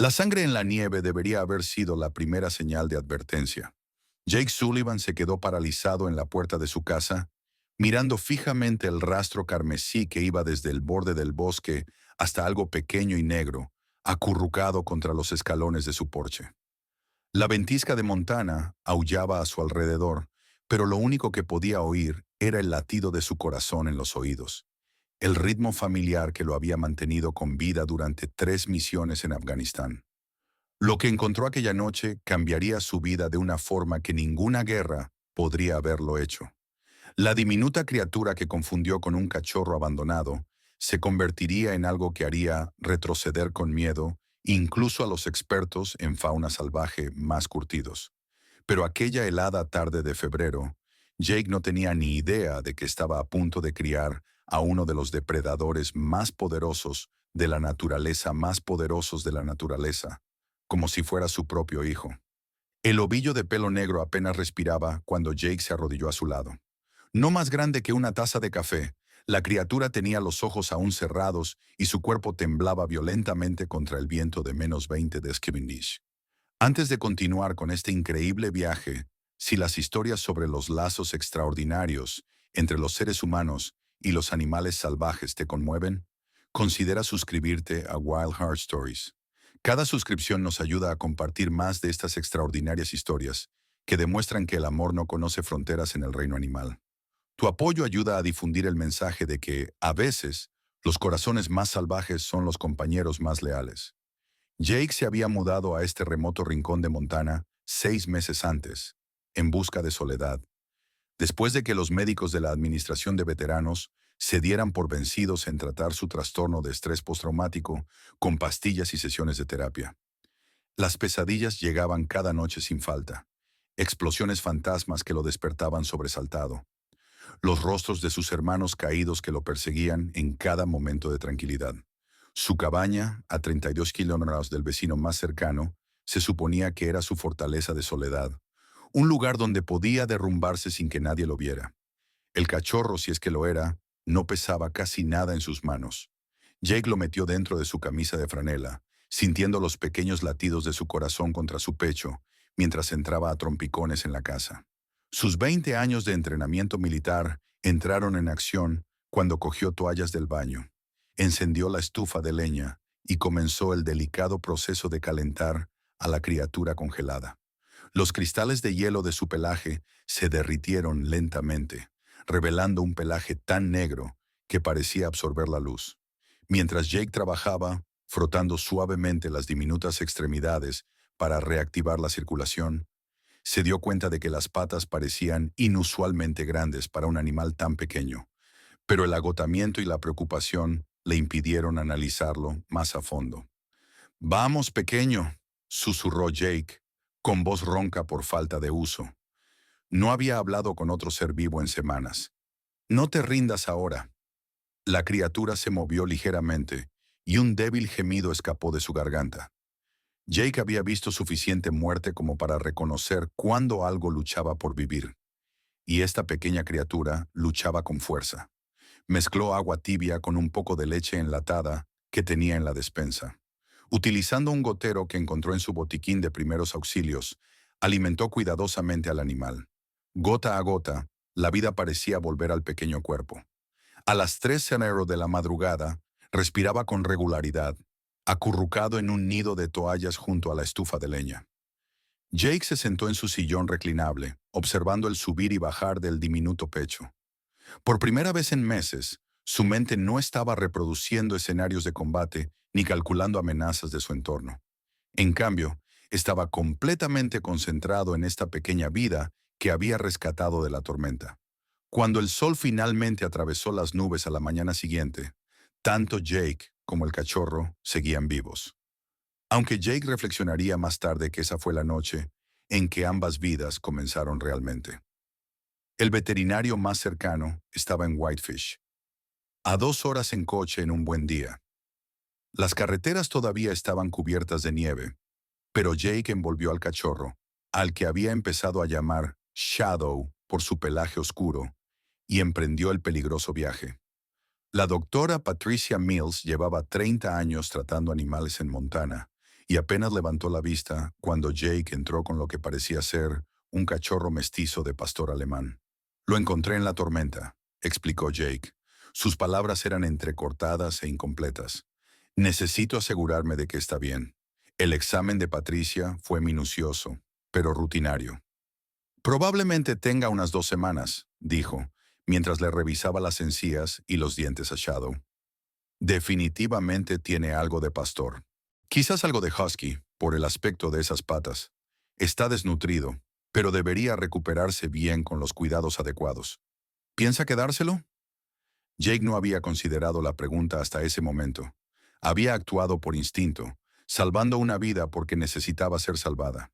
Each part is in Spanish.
La sangre en la nieve debería haber sido la primera señal de advertencia. Jake Sullivan se quedó paralizado en la puerta de su casa, mirando fijamente el rastro carmesí que iba desde el borde del bosque hasta algo pequeño y negro, acurrucado contra los escalones de su porche. La ventisca de Montana aullaba a su alrededor, pero lo único que podía oír era el latido de su corazón en los oídos, el ritmo familiar que lo había mantenido con vida durante 3 misiones en Afganistán. Lo que encontró aquella noche cambiaría su vida de una forma que ninguna guerra podría haberlo hecho. La diminuta criatura que confundió con un cachorro abandonado se convertiría en algo que haría retroceder con miedo incluso a los expertos en fauna salvaje más curtidos. Pero aquella helada tarde de febrero, Jake no tenía ni idea de que estaba a punto de criar a uno de los depredadores más poderosos de la naturaleza, más poderosos de la naturaleza, como si fuera su propio hijo. El ovillo de pelo negro apenas respiraba cuando Jake se arrodilló a su lado. No más grande que una taza de café, la criatura tenía los ojos aún cerrados y su cuerpo temblaba violentamente contra el viento de -20 de Cavendish. Antes de continuar con este increíble viaje, si las historias sobre los lazos extraordinarios entre los seres humanos y los animales salvajes te conmueven, considera suscribirte a Wild Heart Stories. Cada suscripción nos ayuda a compartir más de estas extraordinarias historias que demuestran que el amor no conoce fronteras en el reino animal. Tu apoyo ayuda a difundir el mensaje de que, a veces, los corazones más salvajes son los compañeros más leales. Jake se había mudado a este remoto rincón de Montana 6 meses antes, en busca de soledad, después de que los médicos de la Administración de Veteranos se dieran por vencidos en tratar su trastorno de estrés postraumático con pastillas y sesiones de terapia. Las pesadillas llegaban cada noche sin falta, explosiones fantasmas que lo despertaban sobresaltado, los rostros de sus hermanos caídos que lo perseguían en cada momento de tranquilidad. Su cabaña, a 32 kilómetros del vecino más cercano, se suponía que era su fortaleza de soledad, un lugar donde podía derrumbarse sin que nadie lo viera. El cachorro, si es que lo era, no pesaba casi nada en sus manos. Jake lo metió dentro de su camisa de franela, sintiendo los pequeños latidos de su corazón contra su pecho, mientras entraba a trompicones en la casa. Sus 20 años de entrenamiento militar entraron en acción cuando cogió toallas del baño, encendió la estufa de leña y comenzó el delicado proceso de calentar a la criatura congelada. Los cristales de hielo de su pelaje se derritieron lentamente, revelando un pelaje tan negro que parecía absorber la luz. Mientras Jake trabajaba, frotando suavemente las diminutas extremidades para reactivar la circulación, se dio cuenta de que las patas parecían inusualmente grandes para un animal tan pequeño, pero el agotamiento y la preocupación le impidieron analizarlo más a fondo. «Vamos, pequeño», susurró Jake, con voz ronca por falta de uso. No había hablado con otro ser vivo en semanas. «No te rindas ahora». La criatura se movió ligeramente y un débil gemido escapó de su garganta. Jake había visto suficiente muerte como para reconocer cuándo algo luchaba por vivir. Y esta pequeña criatura luchaba con fuerza. Mezcló agua tibia con un poco de leche enlatada que tenía en la despensa. Utilizando un gotero que encontró en su botiquín de primeros auxilios, alimentó cuidadosamente al animal. Gota a gota, la vida parecía volver al pequeño cuerpo. A las 3:00 de la madrugada, respiraba con regularidad, acurrucado en un nido de toallas junto a la estufa de leña. Jake se sentó en su sillón reclinable, observando el subir y bajar del diminuto pecho. Por primera vez en meses, su mente no estaba reproduciendo escenarios de combate ni calculando amenazas de su entorno. En cambio, estaba completamente concentrado en esta pequeña vida que había rescatado de la tormenta. Cuando el sol finalmente atravesó las nubes a la mañana siguiente, tanto Jake como el cachorro seguían vivos. Aunque Jake reflexionaría más tarde que esa fue la noche en que ambas vidas comenzaron realmente. El veterinario más cercano estaba en Whitefish, a 2 horas en coche en un buen día. Las carreteras todavía estaban cubiertas de nieve, pero Jake envolvió al cachorro, al que había empezado a llamar Shadow por su pelaje oscuro, y emprendió el peligroso viaje. La doctora Patricia Mills llevaba 30 años tratando animales en Montana, y apenas levantó la vista cuando Jake entró con lo que parecía ser un cachorro mestizo de pastor alemán. Lo encontré en la tormenta, explicó Jake. Sus palabras eran entrecortadas e incompletas. Necesito asegurarme de que está bien. El examen de Patricia fue minucioso, pero rutinario. Probablemente tenga unas 2 semanas, dijo, mientras le revisaba las encías y los dientes a Shadow. Definitivamente tiene algo de pastor. Quizás algo de husky, por el aspecto de esas patas. Está desnutrido, pero debería recuperarse bien con los cuidados adecuados. ¿Piensa quedárselo? Jake no había considerado la pregunta hasta ese momento. Había actuado por instinto, salvando una vida porque necesitaba ser salvada.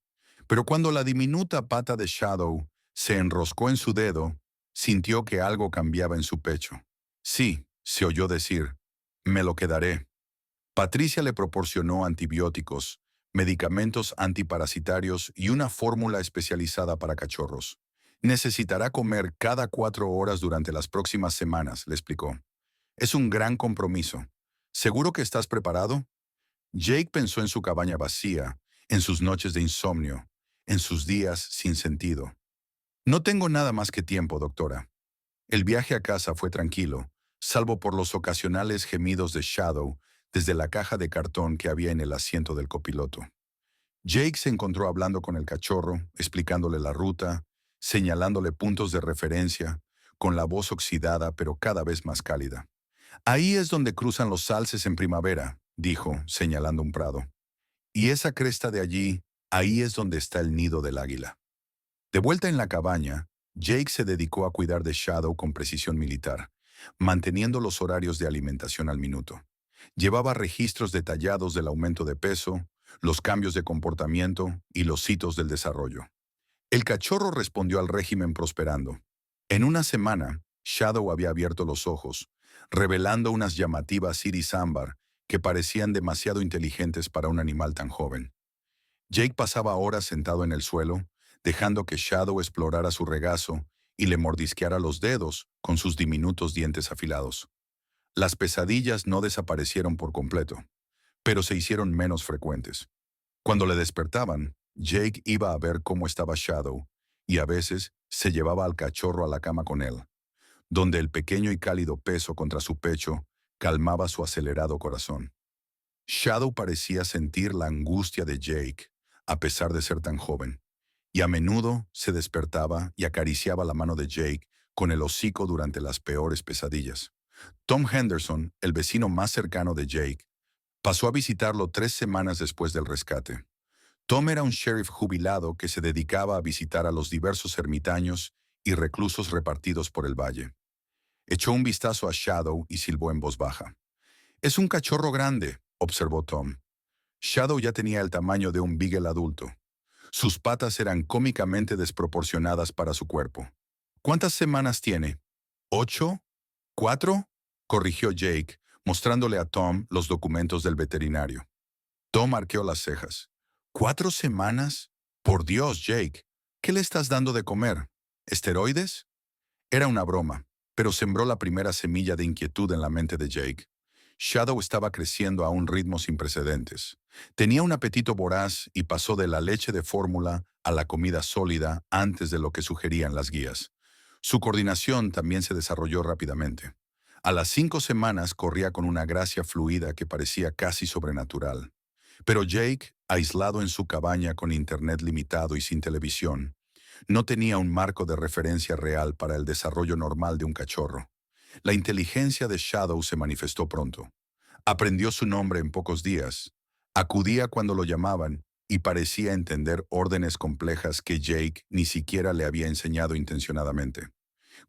Pero cuando la diminuta pata de Shadow se enroscó en su dedo, sintió que algo cambiaba en su pecho. Sí, se oyó decir, me lo quedaré. Patricia le proporcionó antibióticos, medicamentos antiparasitarios y una fórmula especializada para cachorros. Necesitará comer cada 4 horas durante las próximas semanas, le explicó. Es un gran compromiso. ¿Seguro que estás preparado? Jake pensó en su cabaña vacía, en sus noches de insomnio, en sus días sin sentido. No tengo nada más que tiempo, doctora. El viaje a casa fue tranquilo, salvo por los ocasionales gemidos de Shadow desde la caja de cartón que había en el asiento del copiloto. Jake se encontró hablando con el cachorro, explicándole la ruta, señalándole puntos de referencia, con la voz oxidada pero cada vez más cálida. Ahí es donde cruzan los salces en primavera, dijo, señalando un prado. Y esa cresta de allí, ahí es donde está el nido del águila. De vuelta en la cabaña, Jake se dedicó a cuidar de Shadow con precisión militar, manteniendo los horarios de alimentación al minuto. Llevaba registros detallados del aumento de peso, los cambios de comportamiento y los hitos del desarrollo. El cachorro respondió al régimen prosperando. En una semana, Shadow había abierto los ojos, revelando unas llamativas iris ámbar que parecían demasiado inteligentes para un animal tan joven. Jake pasaba horas sentado en el suelo, dejando que Shadow explorara su regazo y le mordisqueara los dedos con sus diminutos dientes afilados. Las pesadillas no desaparecieron por completo, pero se hicieron menos frecuentes. Cuando le despertaban, Jake iba a ver cómo estaba Shadow y a veces se llevaba al cachorro a la cama con él, donde el pequeño y cálido peso contra su pecho calmaba su acelerado corazón. Shadow parecía sentir la angustia de Jake, a pesar de ser tan joven, y a menudo se despertaba y acariciaba la mano de Jake con el hocico durante las peores pesadillas. Tom Henderson, el vecino más cercano de Jake, pasó a visitarlo 3 semanas después del rescate. Tom era un sheriff jubilado que se dedicaba a visitar a los diversos ermitaños y reclusos repartidos por el valle. Echó un vistazo a Shadow y silbó en voz baja. «Es un cachorro grande», observó Tom. Shadow ya tenía el tamaño de un beagle adulto. Sus patas eran cómicamente desproporcionadas para su cuerpo. «¿Cuántas semanas tiene?» «¿8? ¿4?» corrigió Jake, mostrándole a Tom los documentos del veterinario. Tom arqueó las cejas. ¿4 semanas? Por Dios, Jake, ¿qué le estás dando de comer? ¿Esteroides? Era una broma, pero sembró la primera semilla de inquietud en la mente de Jake. Shadow estaba creciendo a un ritmo sin precedentes. Tenía un apetito voraz y pasó de la leche de fórmula a la comida sólida antes de lo que sugerían las guías. Su coordinación también se desarrolló rápidamente. A las 5 semanas corría con una gracia fluida que parecía casi sobrenatural. Pero Jake, aislado en su cabaña con internet limitado y sin televisión, no tenía un marco de referencia real para el desarrollo normal de un cachorro. La inteligencia de Shadow se manifestó pronto. Aprendió su nombre en pocos días, acudía cuando lo llamaban y parecía entender órdenes complejas que Jake ni siquiera le había enseñado intencionadamente.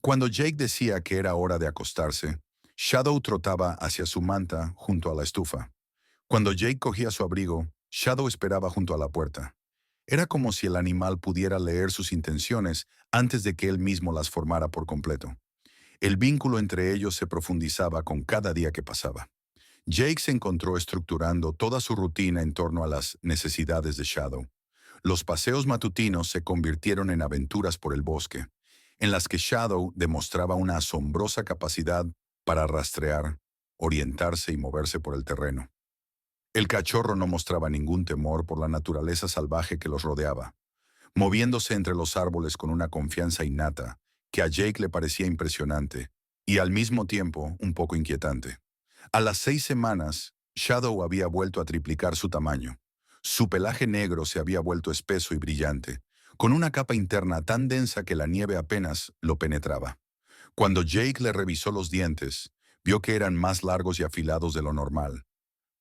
Cuando Jake decía que era hora de acostarse, Shadow trotaba hacia su manta junto a la estufa. Cuando Jake cogía su abrigo, Shadow esperaba junto a la puerta. Era como si el animal pudiera leer sus intenciones antes de que él mismo las formara por completo. El vínculo entre ellos se profundizaba con cada día que pasaba. Jake se encontró estructurando toda su rutina en torno a las necesidades de Shadow. Los paseos matutinos se convirtieron en aventuras por el bosque, en las que Shadow demostraba una asombrosa capacidad para rastrear, orientarse y moverse por el terreno. El cachorro no mostraba ningún temor por la naturaleza salvaje que los rodeaba, moviéndose entre los árboles con una confianza innata que a Jake le parecía impresionante y al mismo tiempo un poco inquietante. A las 6 semanas, Shadow había vuelto a triplicar su tamaño. Su pelaje negro se había vuelto espeso y brillante, con una capa interna tan densa que la nieve apenas lo penetraba. Cuando Jake le revisó los dientes, vio que eran más largos y afilados de lo normal.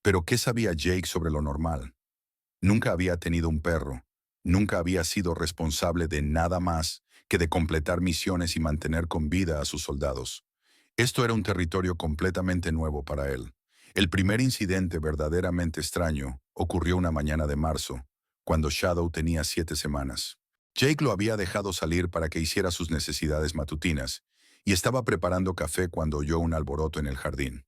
Pero ¿qué sabía Jake sobre lo normal? Nunca había tenido un perro, nunca había sido responsable de nada más que de completar misiones y mantener con vida a sus soldados. Esto era un territorio completamente nuevo para él. El primer incidente verdaderamente extraño ocurrió una mañana de marzo, cuando Shadow tenía 7 semanas. Jake lo había dejado salir para que hiciera sus necesidades matutinas, y estaba preparando café cuando oyó un alboroto en el jardín.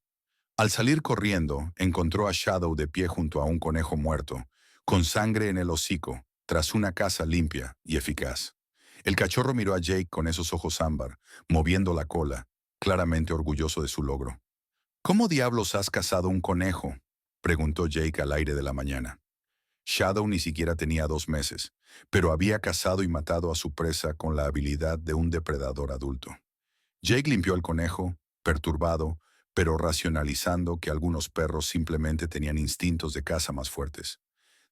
Al salir corriendo, encontró a Shadow de pie junto a un conejo muerto, con sangre en el hocico, tras una caza limpia y eficaz. El cachorro miró a Jake con esos ojos ámbar, moviendo la cola, claramente orgulloso de su logro. ¿Cómo diablos has cazado un conejo?, preguntó Jake al aire de la mañana. Shadow ni siquiera tenía 2 meses, pero había cazado y matado a su presa con la habilidad de un depredador adulto. Jake limpió el conejo, perturbado, pero racionalizando que algunos perros simplemente tenían instintos de caza más fuertes.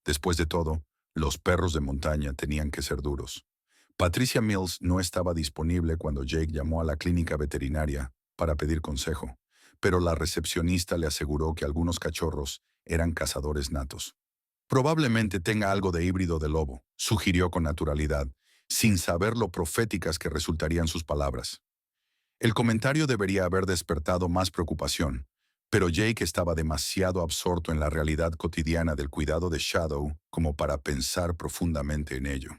Después de todo, los perros de montaña tenían que ser duros. Patricia Mills no estaba disponible cuando Jake llamó a la clínica veterinaria para pedir consejo, pero la recepcionista le aseguró que algunos cachorros eran cazadores natos. Probablemente tenga algo de híbrido de lobo, sugirió con naturalidad, sin saber lo proféticas que resultarían sus palabras. El comentario debería haber despertado más preocupación, pero Jake estaba demasiado absorto en la realidad cotidiana del cuidado de Shadow como para pensar profundamente en ello.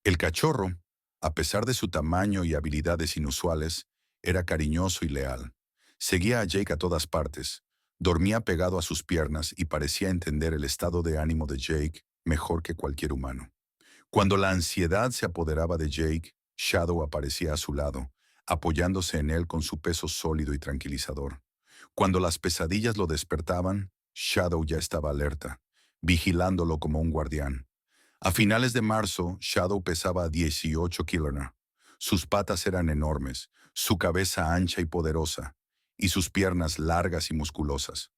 El cachorro, a pesar de su tamaño y habilidades inusuales, era cariñoso y leal. Seguía a Jake a todas partes, dormía pegado a sus piernas y parecía entender el estado de ánimo de Jake mejor que cualquier humano. Cuando la ansiedad se apoderaba de Jake, Shadow aparecía a su lado, apoyándose en él con su peso sólido y tranquilizador. Cuando las pesadillas lo despertaban, Shadow ya estaba alerta, vigilándolo como un guardián. A finales de marzo, Shadow pesaba 18 kilogramos. Sus patas eran enormes, su cabeza ancha y poderosa, y sus piernas largas y musculosas.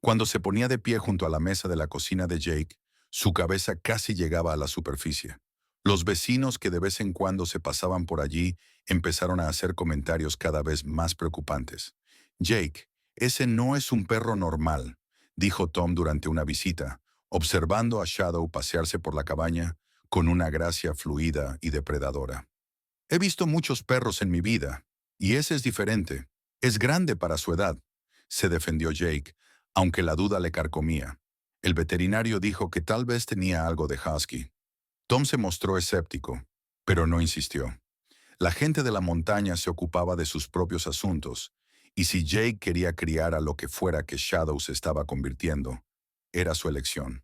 Cuando se ponía de pie junto a la mesa de la cocina de Jake, su cabeza casi llegaba a la superficie. Los vecinos que de vez en cuando se pasaban por allí empezaron a hacer comentarios cada vez más preocupantes. Jake, ese no es un perro normal, dijo Tom durante una visita, observando a Shadow pasearse por la cabaña con una gracia fluida y depredadora. He visto muchos perros en mi vida, y ese es diferente. Es grande para su edad, se defendió Jake, aunque la duda le carcomía. El veterinario dijo que tal vez tenía algo de husky. Tom se mostró escéptico, pero no insistió. La gente de la montaña se ocupaba de sus propios asuntos, y si Jake quería criar a lo que fuera que Shadow se estaba convirtiendo, era su elección.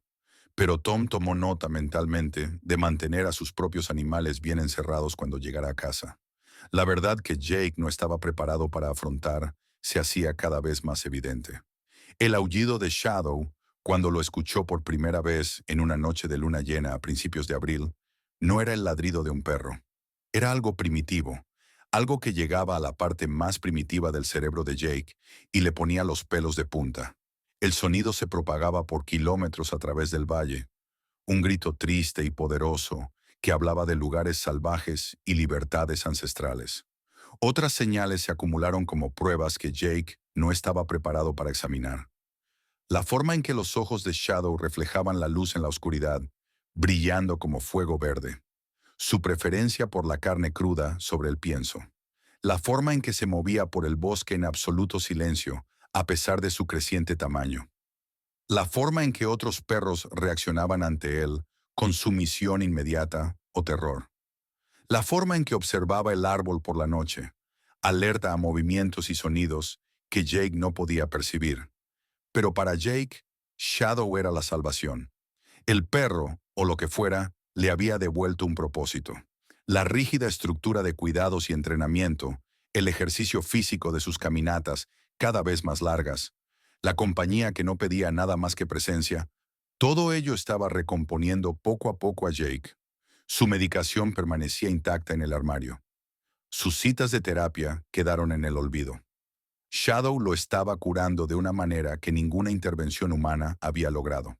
Pero Tom tomó nota mentalmente de mantener a sus propios animales bien encerrados cuando llegara a casa. La verdad que Jake no estaba preparado para afrontar se hacía cada vez más evidente. El aullido de Shadow, cuando lo escuchó por primera vez en una noche de luna llena a principios de abril, no era el ladrido de un perro. Era algo primitivo, algo que llegaba a la parte más primitiva del cerebro de Jake y le ponía los pelos de punta. El sonido se propagaba por kilómetros a través del valle, un grito triste y poderoso que hablaba de lugares salvajes y libertades ancestrales. Otras señales se acumularon como pruebas que Jake no estaba preparado para examinar. La forma en que los ojos de Shadow reflejaban la luz en la oscuridad, brillando como fuego verde. Su preferencia por la carne cruda sobre el pienso. La forma en que se movía por el bosque en absoluto silencio, a pesar de su creciente tamaño. La forma en que otros perros reaccionaban ante él, con sumisión inmediata o terror. La forma en que observaba el árbol por la noche, alerta a movimientos y sonidos que Jake no podía percibir. Pero para Jake, Shadow era la salvación. El perro, o lo que fuera, le había devuelto un propósito. La rígida estructura de cuidados y entrenamiento, el ejercicio físico de sus caminatas, cada vez más largas, la compañía que no pedía nada más que presencia, todo ello estaba recomponiendo poco a poco a Jake. Su medicación permanecía intacta en el armario. Sus citas de terapia quedaron en el olvido. Shadow lo estaba curando de una manera que ninguna intervención humana había logrado.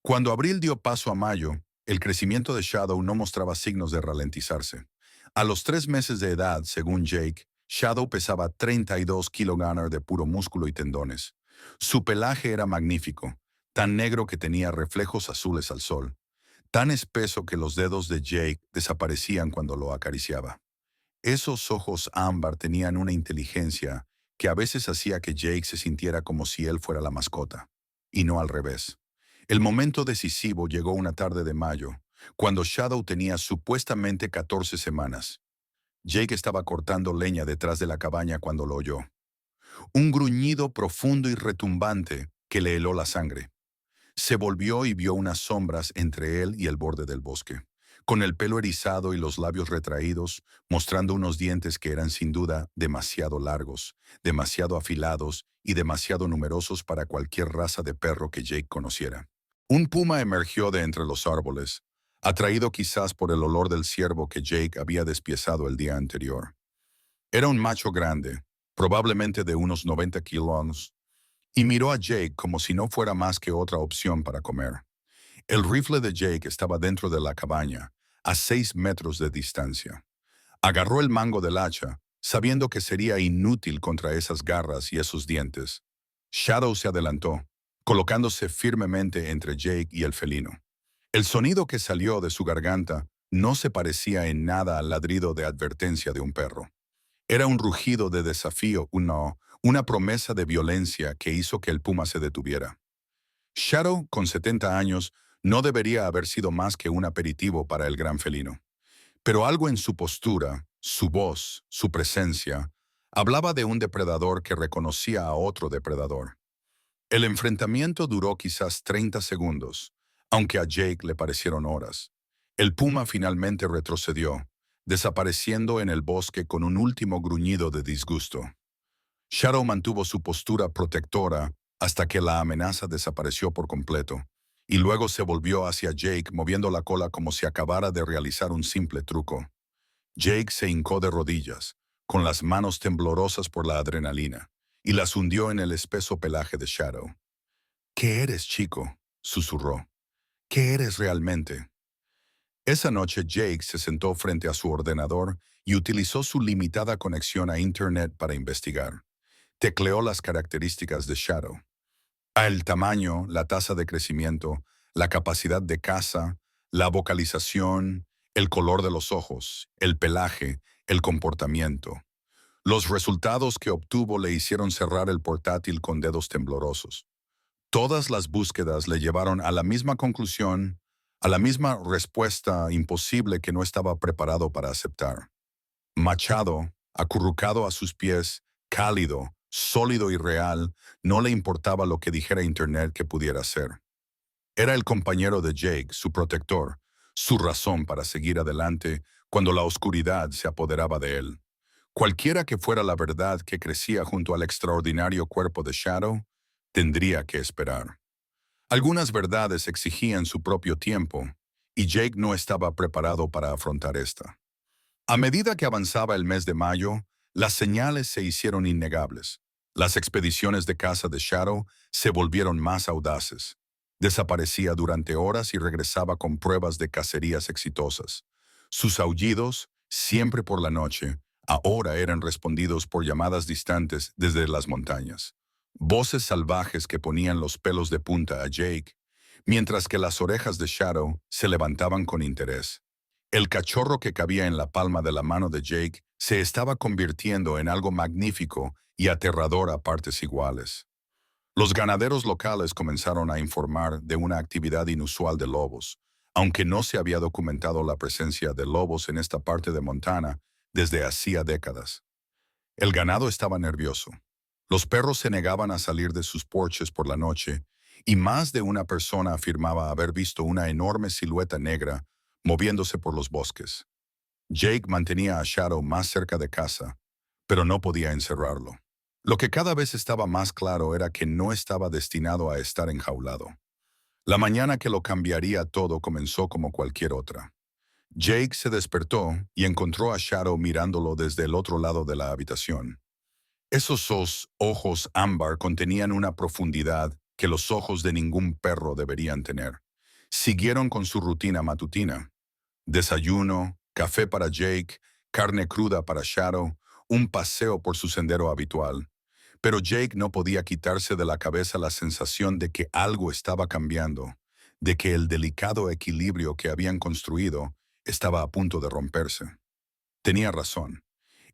Cuando abril dio paso a mayo, el crecimiento de Shadow no mostraba signos de ralentizarse. A los 3 meses de edad, según Jake, Shadow pesaba 32 kilogramos de puro músculo y tendones. Su pelaje era magnífico, tan negro que tenía reflejos azules al sol, tan espeso que los dedos de Jake desaparecían cuando lo acariciaba. Esos ojos ámbar tenían una inteligencia que a veces hacía que Jake se sintiera como si él fuera la mascota, y no al revés. El momento decisivo llegó una tarde de mayo, cuando Shadow tenía supuestamente 14 semanas. Jake estaba cortando leña detrás de la cabaña cuando lo oyó. Un gruñido profundo y retumbante que le heló la sangre. Se volvió y vio unas sombras entre él y el borde del bosque, con el pelo erizado y los labios retraídos, mostrando unos dientes que eran sin duda demasiado largos, demasiado afilados y demasiado numerosos para cualquier raza de perro que Jake conociera. Un puma emergió de entre los árboles, atraído quizás por el olor del ciervo que Jake había despiezado el día anterior. Era un macho grande, probablemente de unos 90 kilos, y miró a Jake como si no fuera más que otra opción para comer. El rifle de Jake estaba dentro de la cabaña, a 6 metros de distancia. Agarró el mango del hacha, sabiendo que sería inútil contra esas garras y esos dientes. Shadow se adelantó, colocándose firmemente entre Jake y el felino. El sonido que salió de su garganta no se parecía en nada al ladrido de advertencia de un perro. Era un rugido de desafío, una promesa de violencia que hizo que el puma se detuviera. Shadow, con 70 años, no debería haber sido más que un aperitivo para el gran felino. Pero algo en su postura, su voz, su presencia, hablaba de un depredador que reconocía a otro depredador. El enfrentamiento duró quizás 30 segundos, aunque a Jake le parecieron horas. El puma finalmente retrocedió, desapareciendo en el bosque con un último gruñido de disgusto. Shadow mantuvo su postura protectora hasta que la amenaza desapareció por completo, y luego se volvió hacia Jake moviendo la cola como si acabara de realizar un simple truco. Jake se hincó de rodillas, con las manos temblorosas por la adrenalina, y las hundió en el espeso pelaje de Shadow. «¿Qué eres, chico?», susurró. «¿Qué eres realmente?». Esa noche Jake se sentó frente a su ordenador y utilizó su limitada conexión a Internet para investigar. Tecleó las características de Shadow. El tamaño, la tasa de crecimiento, la capacidad de caza, la vocalización, el color de los ojos, el pelaje, el comportamiento. Los resultados que obtuvo le hicieron cerrar el portátil con dedos temblorosos. Todas las búsquedas le llevaron a la misma conclusión, a la misma respuesta imposible que no estaba preparado para aceptar. Machado, acurrucado a sus pies, cálido, sólido y real, no le importaba lo que dijera Internet que pudiera ser. Era el compañero de Jake, su protector, su razón para seguir adelante cuando la oscuridad se apoderaba de él. Cualquiera que fuera la verdad que crecía junto al extraordinario cuerpo de Shadow, tendría que esperar. Algunas verdades exigían su propio tiempo, y Jake no estaba preparado para afrontar esta. A medida que avanzaba el mes de mayo, las señales se hicieron innegables. Las expediciones de caza de Shadow se volvieron más audaces. Desaparecía durante horas y regresaba con pruebas de cacerías exitosas. Sus aullidos, siempre por la noche, ahora eran respondidos por llamadas distantes desde las montañas. Voces salvajes que ponían los pelos de punta a Jake, mientras que las orejas de Shadow se levantaban con interés. El cachorro que cabía en la palma de la mano de Jake se estaba convirtiendo en algo magnífico y aterrador a partes iguales. Los ganaderos locales comenzaron a informar de una actividad inusual de lobos, aunque no se había documentado la presencia de lobos en esta parte de Montana desde hacía décadas. El ganado estaba nervioso. Los perros se negaban a salir de sus porches por la noche, y más de una persona afirmaba haber visto una enorme silueta negra moviéndose por los bosques. Jake mantenía a Shadow más cerca de casa, pero no podía encerrarlo. Lo que cada vez estaba más claro era que no estaba destinado a estar enjaulado. La mañana que lo cambiaría todo comenzó como cualquier otra. Jake se despertó y encontró a Shadow mirándolo desde el otro lado de la habitación. Esos ojos ámbar contenían una profundidad que los ojos de ningún perro deberían tener. Siguieron con su rutina matutina. Desayuno, café para Jake, carne cruda para Shadow, un paseo por su sendero habitual. Pero Jake no podía quitarse de la cabeza la sensación de que algo estaba cambiando, de que el delicado equilibrio que habían construido estaba a punto de romperse. Tenía razón.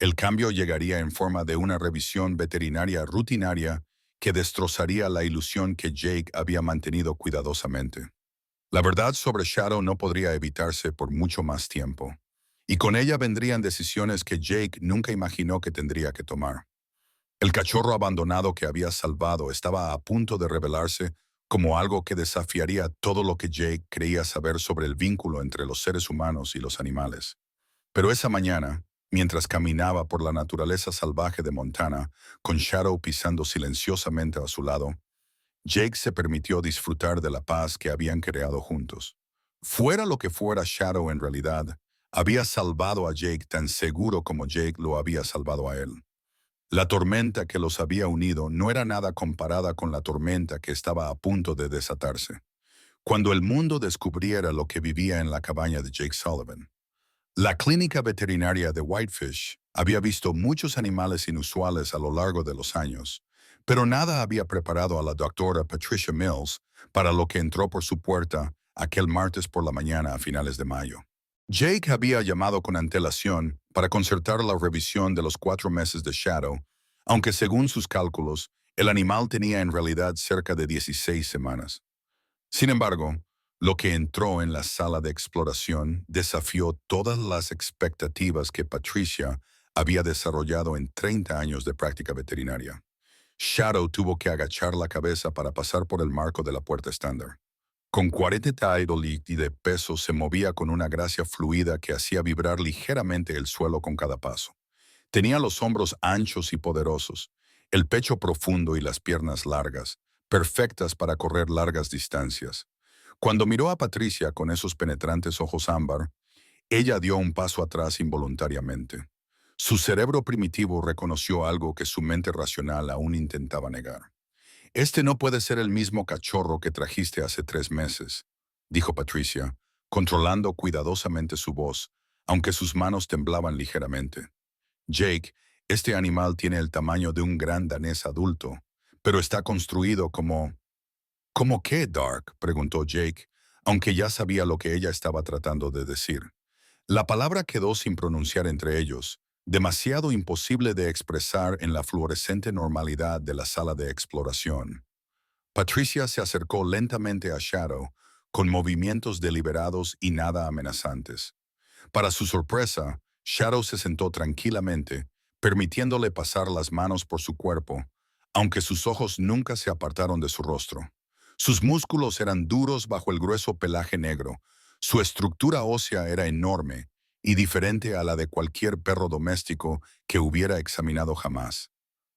El cambio llegaría en forma de una revisión veterinaria rutinaria que destrozaría la ilusión que Jake había mantenido cuidadosamente. La verdad sobre Shadow no podría evitarse por mucho más tiempo, y con ella vendrían decisiones que Jake nunca imaginó que tendría que tomar. El cachorro abandonado que había salvado estaba a punto de revelarse como algo que desafiaría todo lo que Jake creía saber sobre el vínculo entre los seres humanos y los animales. Pero esa mañana, mientras caminaba por la naturaleza salvaje de Montana, con Shadow pisando silenciosamente a su lado, Jake se permitió disfrutar de la paz que habían creado juntos. Fuera lo que fuera Shadow en realidad, había salvado a Jake tan seguro como Jake lo había salvado a él. La tormenta que los había unido no era nada comparada con la tormenta que estaba a punto de desatarse. Cuando el mundo descubriera lo que vivía en la cabaña de Jake Sullivan. La clínica veterinaria de Whitefish había visto muchos animales inusuales a lo largo de los años, pero nada había preparado a la doctora Patricia Mills para lo que entró por su puerta aquel martes por la mañana a finales de mayo. Jake había llamado con antelación para concertar la revisión de los 4 meses de Shadow, aunque según sus cálculos, el animal tenía en realidad cerca de 16 semanas. Sin embargo, lo que entró en la sala de exploración desafió todas las expectativas que Patricia había desarrollado en 30 años de práctica veterinaria. Shadow tuvo que agachar la cabeza para pasar por el marco de la puerta estándar. Con 40 y de peso se movía con una gracia fluida que hacía vibrar ligeramente el suelo con cada paso. Tenía los hombros anchos y poderosos, el pecho profundo y las piernas largas, perfectas para correr largas distancias. Cuando miró a Patricia con esos penetrantes ojos ámbar, ella dio un paso atrás involuntariamente. Su cerebro primitivo reconoció algo que su mente racional aún intentaba negar. Este no puede ser el mismo cachorro que trajiste hace 3 meses, dijo Patricia, controlando cuidadosamente su voz, aunque sus manos temblaban ligeramente. Jake, este animal tiene el tamaño de un gran danés adulto, pero está construido como... ¿Cómo qué, Dark?, preguntó Jake, aunque ya sabía lo que ella estaba tratando de decir. La palabra quedó sin pronunciar entre ellos, demasiado imposible de expresar en la fluorescente normalidad de la sala de exploración. Patricia se acercó lentamente a Shadow, con movimientos deliberados y nada amenazantes. Para su sorpresa, Shadow se sentó tranquilamente, permitiéndole pasar las manos por su cuerpo, aunque sus ojos nunca se apartaron de su rostro. Sus músculos eran duros bajo el grueso pelaje negro, su estructura ósea era enorme y diferente a la de cualquier perro doméstico que hubiera examinado jamás.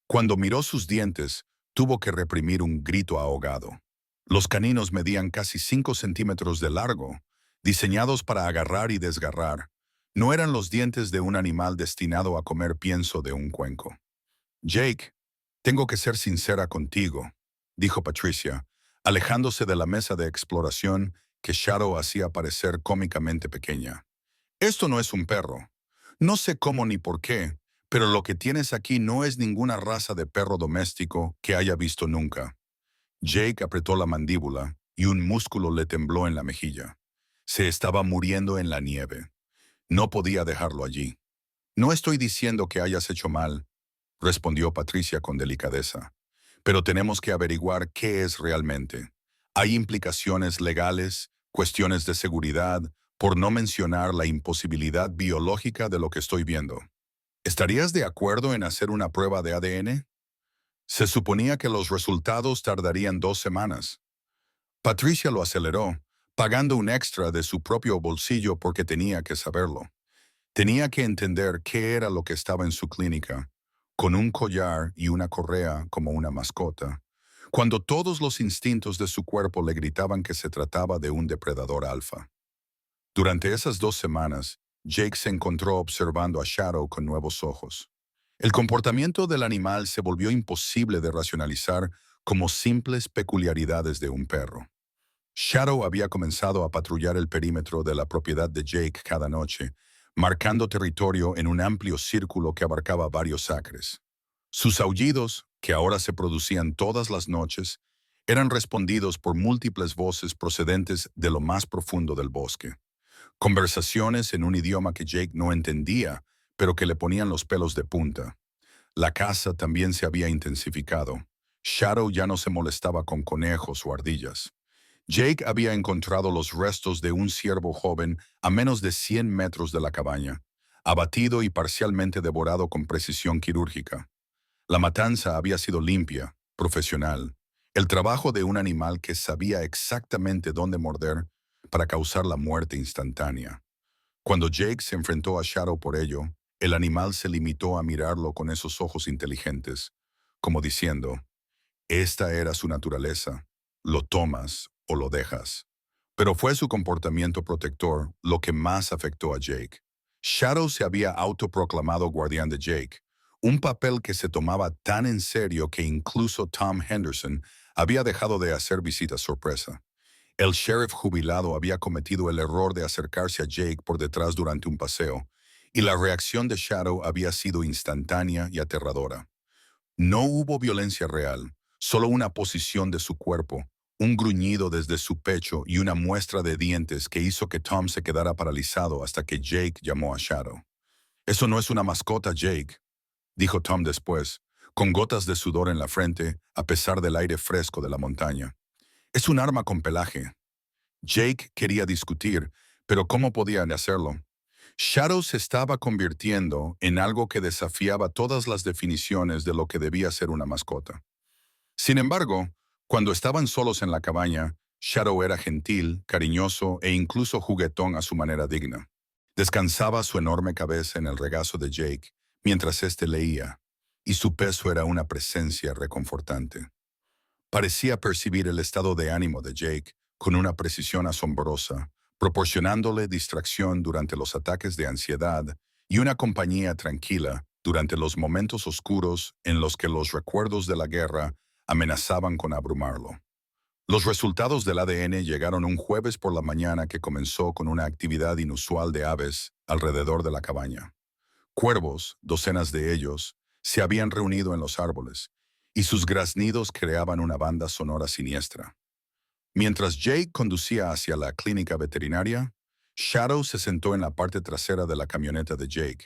Cuando miró sus dientes, tuvo que reprimir un grito ahogado. Los caninos medían casi 5 centímetros de largo, diseñados para agarrar y desgarrar. No eran los dientes de un animal destinado a comer pienso de un cuenco. Jake, tengo que ser sincera contigo, dijo Patricia, alejándose de la mesa de exploración que Shadow hacía parecer cómicamente pequeña. Esto no es un perro. No sé cómo ni por qué, pero lo que tienes aquí no es ninguna raza de perro doméstico que haya visto nunca. Jake apretó la mandíbula y un músculo le tembló en la mejilla. Se estaba muriendo en la nieve. No podía dejarlo allí. No estoy diciendo que hayas hecho mal, respondió Patricia con delicadeza. Pero tenemos que averiguar qué es realmente. Hay implicaciones legales, cuestiones de seguridad, por no mencionar la imposibilidad biológica de lo que estoy viendo. ¿Estarías de acuerdo en hacer una prueba de ADN? Se suponía que los resultados tardarían 2 semanas. Patricia lo aceleró, pagando un extra de su propio bolsillo porque tenía que saberlo. Tenía que entender qué era lo que estaba en su clínica. con un collar y una correa como una mascota, cuando todos los instintos de su cuerpo le gritaban que se trataba de un depredador alfa. Durante esas 2 semanas, Jake se encontró observando a Shadow con nuevos ojos. El comportamiento del animal se volvió imposible de racionalizar como simples peculiaridades de un perro. Shadow había comenzado a patrullar el perímetro de la propiedad de Jake cada noche, marcando territorio en un amplio círculo que abarcaba varios acres. Sus aullidos, que ahora se producían todas las noches, eran respondidos por múltiples voces procedentes de lo más profundo del bosque. Conversaciones en un idioma que Jake no entendía, pero que le ponían los pelos de punta. La caza también se había intensificado. Shadow ya no se molestaba con conejos o ardillas. Jake había encontrado los restos de un ciervo joven a menos de 100 metros de la cabaña, abatido y parcialmente devorado con precisión quirúrgica. La matanza había sido limpia, profesional, el trabajo de un animal que sabía exactamente dónde morder para causar la muerte instantánea. Cuando Jake se enfrentó a Shadow por ello, el animal se limitó a mirarlo con esos ojos inteligentes, como diciendo, esta era su naturaleza, lo tomas o lo dejas. Pero fue su comportamiento protector lo que más afectó a Jake. Shadow se había autoproclamado guardián de Jake, un papel que se tomaba tan en serio que incluso Tom Henderson había dejado de hacer visitas sorpresa. El sheriff jubilado había cometido el error de acercarse a Jake por detrás durante un paseo, y la reacción de Shadow había sido instantánea y aterradora. No hubo violencia real, solo una posición de su cuerpo, un gruñido desde su pecho y una muestra de dientes que hizo que Tom se quedara paralizado hasta que Jake llamó a Shadow. «Eso no es una mascota, Jake», dijo Tom después, con gotas de sudor en la frente a pesar del aire fresco de la montaña. «Es un arma con pelaje». Jake quería discutir, pero ¿cómo podían hacerlo? Shadow se estaba convirtiendo en algo que desafiaba todas las definiciones de lo que debía ser una mascota. Sin embargo, cuando estaban solos en la cabaña, Shadow era gentil, cariñoso e incluso juguetón a su manera digna. Descansaba su enorme cabeza en el regazo de Jake mientras éste leía, y su peso era una presencia reconfortante. Parecía percibir el estado de ánimo de Jake con una precisión asombrosa, proporcionándole distracción durante los ataques de ansiedad y una compañía tranquila durante los momentos oscuros en los que los recuerdos de la guerra amenazaban con abrumarlo. Los resultados del ADN llegaron un jueves por la mañana que comenzó con una actividad inusual de aves alrededor de la cabaña. Cuervos, docenas de ellos, se habían reunido en los árboles, y sus graznidos creaban una banda sonora siniestra. Mientras Jake conducía hacia la clínica veterinaria, Shadow se sentó en la parte trasera de la camioneta de Jake,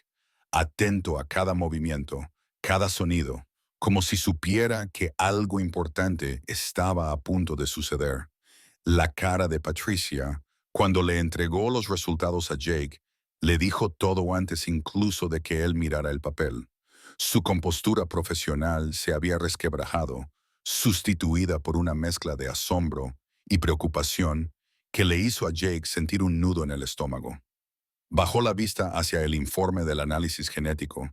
atento a cada movimiento, cada sonido, como si supiera que algo importante estaba a punto de suceder. La cara de Patricia, cuando le entregó los resultados a Jake, le dijo todo antes incluso de que él mirara el papel. Su compostura profesional se había resquebrajado, sustituida por una mezcla de asombro y preocupación que le hizo a Jake sentir un nudo en el estómago. Bajó la vista hacia el informe del análisis genético,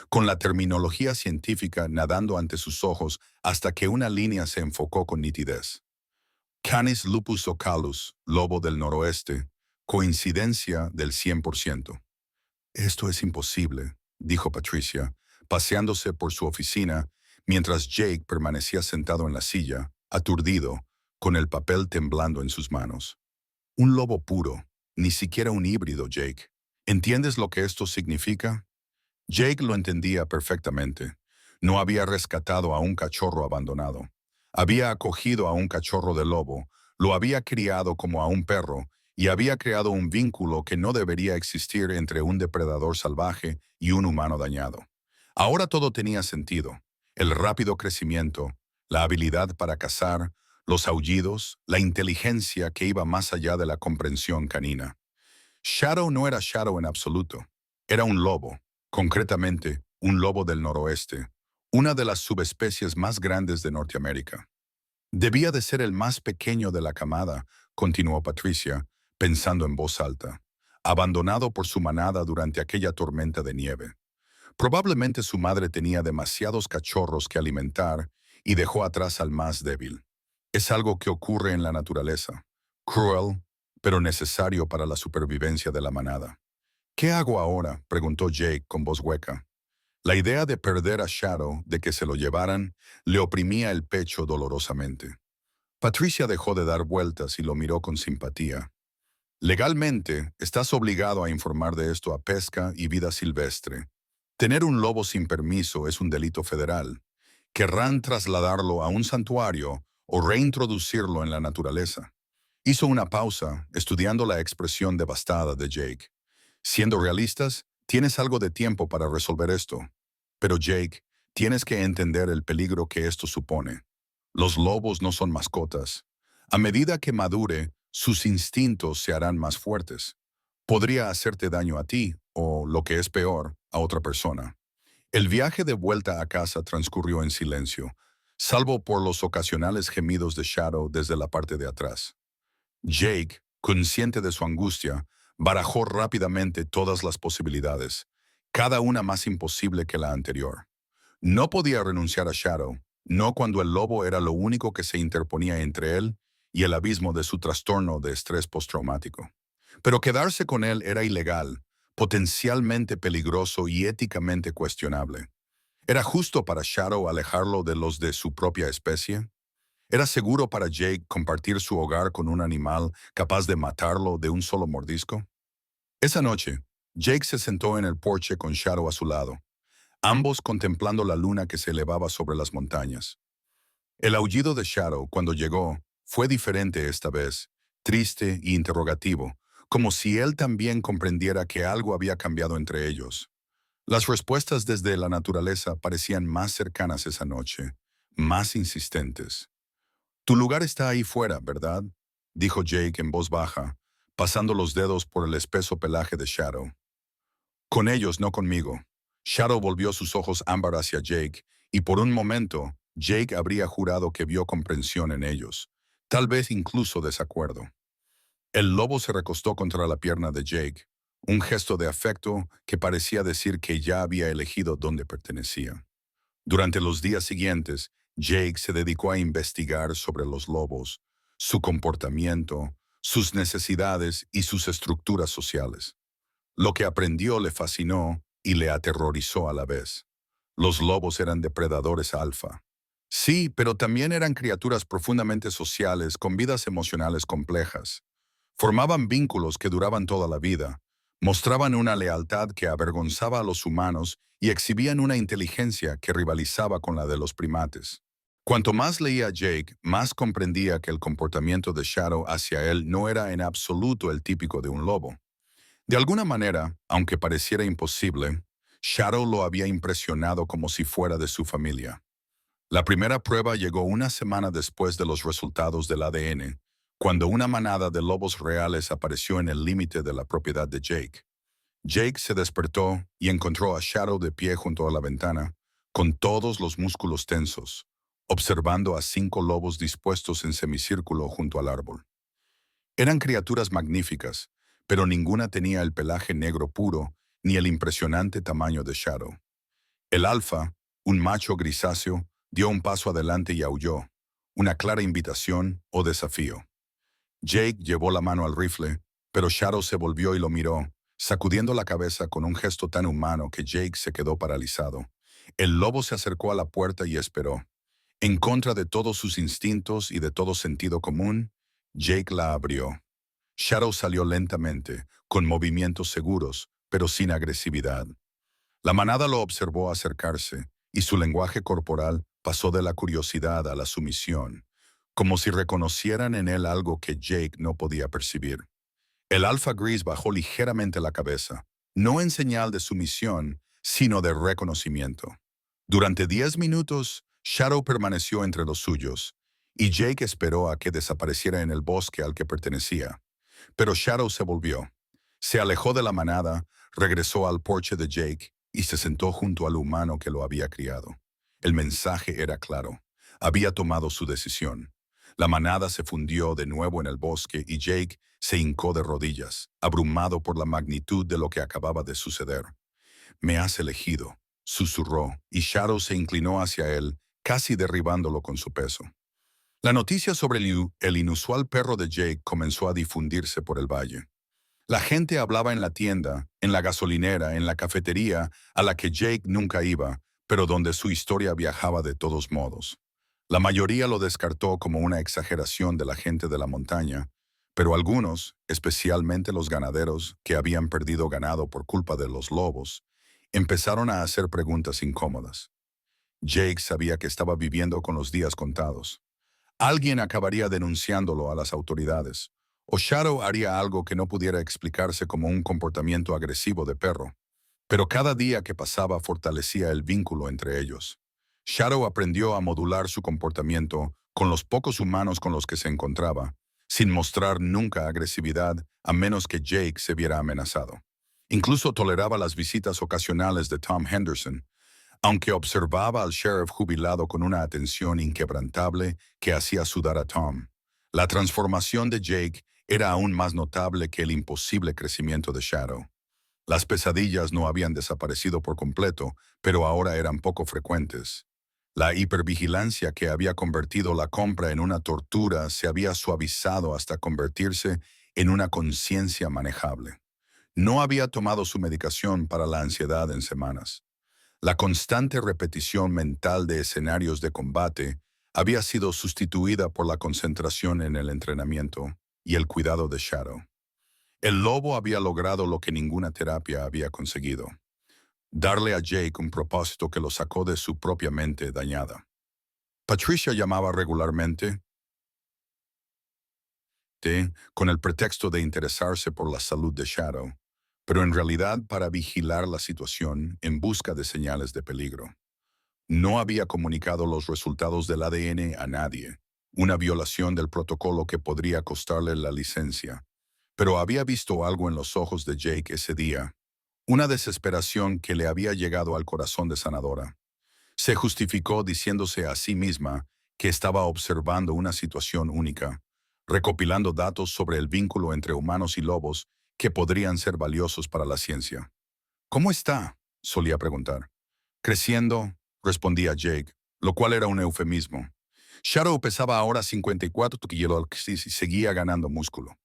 con la terminología científica nadando ante sus ojos hasta que una línea se enfocó con nitidez. Canis lupus occalus, lobo del noroeste, coincidencia del 100%. Esto es imposible, dijo Patricia, paseándose por su oficina, mientras Jake permanecía sentado en la silla, aturdido, con el papel temblando en sus manos. Un lobo puro, ni siquiera un híbrido, Jake. ¿Entiendes lo que esto significa? Jake lo entendía perfectamente. No había rescatado a un cachorro abandonado. Había acogido a un cachorro de lobo, lo había criado como a un perro y había creado un vínculo que no debería existir entre un depredador salvaje y un humano dañado. Ahora todo tenía sentido. El rápido crecimiento, la habilidad para cazar, los aullidos, la inteligencia que iba más allá de la comprensión canina. Shadow no era Shadow en absoluto. Era un lobo, concretamente un lobo del noroeste, una de las subespecies más grandes de Norteamérica. Debía de ser el más pequeño de la camada, continuó Patricia, pensando en voz alta, abandonado por su manada durante aquella tormenta de nieve. Probablemente su madre tenía demasiados cachorros que alimentar y dejó atrás al más débil. Es algo que ocurre en la naturaleza, cruel, pero necesario para la supervivencia de la manada. ¿Qué hago ahora?, preguntó Jake con voz hueca. La idea de perder a Shadow, de que se lo llevaran, le oprimía el pecho dolorosamente. Patricia dejó de dar vueltas y lo miró con simpatía. Legalmente, estás obligado a informar de esto a Pesca y Vida Silvestre. Tener un lobo sin permiso es un delito federal. Querrán trasladarlo a un santuario o reintroducirlo en la naturaleza. Hizo una pausa, estudiando la expresión devastada de Jake. Siendo realistas, tienes algo de tiempo para resolver esto. Pero Jake, tienes que entender el peligro que esto supone. Los lobos no son mascotas. A medida que madure, sus instintos se harán más fuertes. Podría hacerte daño a ti, o, lo que es peor, a otra persona. El viaje de vuelta a casa transcurrió en silencio, salvo por los ocasionales gemidos de Shadow desde la parte de atrás. Jake, consciente de su angustia, barajó rápidamente todas las posibilidades, cada una más imposible que la anterior. No podía renunciar a Shadow, no cuando el lobo era lo único que se interponía entre él y el abismo de su trastorno de estrés postraumático. Pero quedarse con él era ilegal, potencialmente peligroso y éticamente cuestionable. ¿Era justo para Shadow alejarlo de los de su propia especie? ¿Era seguro para Jake compartir su hogar con un animal capaz de matarlo de un solo mordisco? Esa noche, Jake se sentó en el porche con Shadow a su lado, ambos contemplando la luna que se elevaba sobre las montañas. El aullido de Shadow, cuando llegó, fue diferente esta vez, triste e interrogativo, como si él también comprendiera que algo había cambiado entre ellos. Las respuestas desde la naturaleza parecían más cercanas esa noche, más insistentes. Tu lugar está ahí fuera, ¿verdad?, dijo Jake en voz baja, pasando los dedos por el espeso pelaje de Shadow. Con ellos, no conmigo. Shadow volvió sus ojos ámbar hacia Jake, y por un momento, Jake habría jurado que vio comprensión en ellos, tal vez incluso desacuerdo. El lobo se recostó contra la pierna de Jake, un gesto de afecto que parecía decir que ya había elegido dónde pertenecía. Durante los días siguientes, Jake se dedicó a investigar sobre los lobos, su comportamiento, sus necesidades y sus estructuras sociales. Lo que aprendió le fascinó y le aterrorizó a la vez. Los lobos eran depredadores alfa. Sí, pero también eran criaturas profundamente sociales con vidas emocionales complejas. Formaban vínculos que duraban toda la vida, mostraban una lealtad que avergonzaba a los humanos y exhibían una inteligencia que rivalizaba con la de los primates. Cuanto más leía Jake, más comprendía que el comportamiento de Shadow hacia él no era en absoluto el típico de un lobo. De alguna manera, aunque pareciera imposible, Shadow lo había impresionado como si fuera de su familia. La primera prueba llegó una semana después de los resultados del ADN, cuando una manada de lobos reales apareció en el límite de la propiedad de Jake. Jake se despertó y encontró a Shadow de pie junto a la ventana, con todos los músculos tensos, observando a 5 lobos dispuestos en semicírculo junto al árbol. Eran criaturas magníficas, pero ninguna tenía el pelaje negro puro ni el impresionante tamaño de Shadow. El alfa, un macho grisáceo, dio un paso adelante y aulló, una clara invitación o desafío. Jake llevó la mano al rifle, pero Shadow se volvió y lo miró, sacudiendo la cabeza con un gesto tan humano que Jake se quedó paralizado. El lobo se acercó a la puerta y esperó. En contra de todos sus instintos y de todo sentido común, Jake la abrió. Shadow salió lentamente, con movimientos seguros, pero sin agresividad. La manada lo observó acercarse, y su lenguaje corporal pasó de la curiosidad a la sumisión, como si reconocieran en él algo que Jake no podía percibir. El alfa gris bajó ligeramente la cabeza, no en señal de sumisión, sino de reconocimiento. Durante 10 minutos, Shadow permaneció entre los suyos, y Jake esperó a que desapareciera en el bosque al que pertenecía. Pero Shadow se volvió. Se alejó de la manada, regresó al porche de Jake y se sentó junto al humano que lo había criado. El mensaje era claro. Había tomado su decisión. La manada se fundió de nuevo en el bosque y Jake se hincó de rodillas, abrumado por la magnitud de lo que acababa de suceder. Me has elegido, susurró, y Shadow se inclinó hacia él, casi derribándolo con su peso. La noticia sobre el inusual perro de Jake comenzó a difundirse por el valle. La gente hablaba en la tienda, en la gasolinera, en la cafetería, a la que Jake nunca iba, pero donde su historia viajaba de todos modos. La mayoría lo descartó como una exageración de la gente de la montaña, pero algunos, especialmente los ganaderos que habían perdido ganado por culpa de los lobos, empezaron a hacer preguntas incómodas. Jake sabía que estaba viviendo con los días contados. Alguien acabaría denunciándolo a las autoridades, o Shadow haría algo que no pudiera explicarse como un comportamiento agresivo de perro. Pero cada día que pasaba fortalecía el vínculo entre ellos. Shadow aprendió a modular su comportamiento con los pocos humanos con los que se encontraba, sin mostrar nunca agresividad a menos que Jake se viera amenazado. Incluso toleraba las visitas ocasionales de Tom Henderson, aunque observaba al sheriff jubilado con una atención inquebrantable que hacía sudar a Tom. La transformación de Jake era aún más notable que el imposible crecimiento de Shadow. Las pesadillas no habían desaparecido por completo, pero ahora eran poco frecuentes. La hipervigilancia que había convertido la compra en una tortura se había suavizado hasta convertirse en una conciencia manejable. No había tomado su medicación para la ansiedad en semanas. La constante repetición mental de escenarios de combate había sido sustituida por la concentración en el entrenamiento y el cuidado de Shadow. El lobo había logrado lo que ninguna terapia había conseguido: darle a Jake un propósito que lo sacó de su propia mente dañada. Patricia llamaba regularmente, con el pretexto de interesarse por la salud de Shadow, pero en realidad para vigilar la situación en busca de señales de peligro. No había comunicado los resultados del ADN a nadie, una violación del protocolo que podría costarle la licencia, pero había visto algo en los ojos de Jake ese día, una desesperación que le había llegado al corazón de Sanadora. Se justificó diciéndose a sí misma que estaba observando una situación única, recopilando datos sobre el vínculo entre humanos y lobos que podrían ser valiosos para la ciencia. ¿Cómo está?, solía preguntar. Creciendo, respondía Jake, lo cual era un eufemismo. Shadow pesaba ahora 54 kilos y seguía ganando músculo.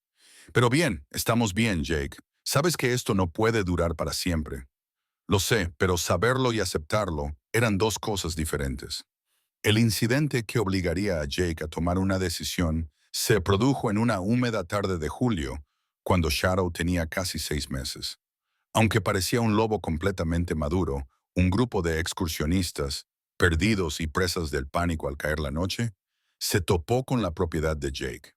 Pero bien, estamos bien, Jake. Sabes que esto no puede durar para siempre. Lo sé, pero saberlo y aceptarlo eran dos cosas diferentes. El incidente que obligaría a Jake a tomar una decisión se produjo en una húmeda tarde de julio, cuando Shadow tenía casi 6 meses. Aunque parecía un lobo completamente maduro, un grupo de excursionistas, perdidos y presas del pánico al caer la noche, se topó con la propiedad de Jake.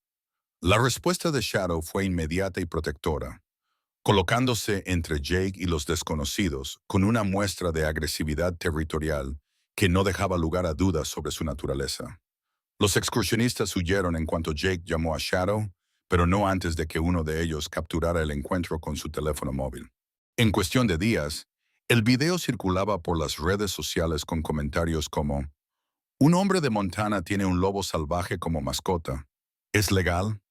La respuesta de Shadow fue inmediata y protectora, colocándose entre Jake y los desconocidos con una muestra de agresividad territorial que no dejaba lugar a dudas sobre su naturaleza. Los excursionistas huyeron en cuanto Jake llamó a Shadow, pero no antes de que uno de ellos capturara el encuentro con su teléfono móvil. En cuestión de días, el video circulaba por las redes sociales con comentarios como: «Un hombre de Montana tiene un lobo salvaje como mascota. ¿Es legal?».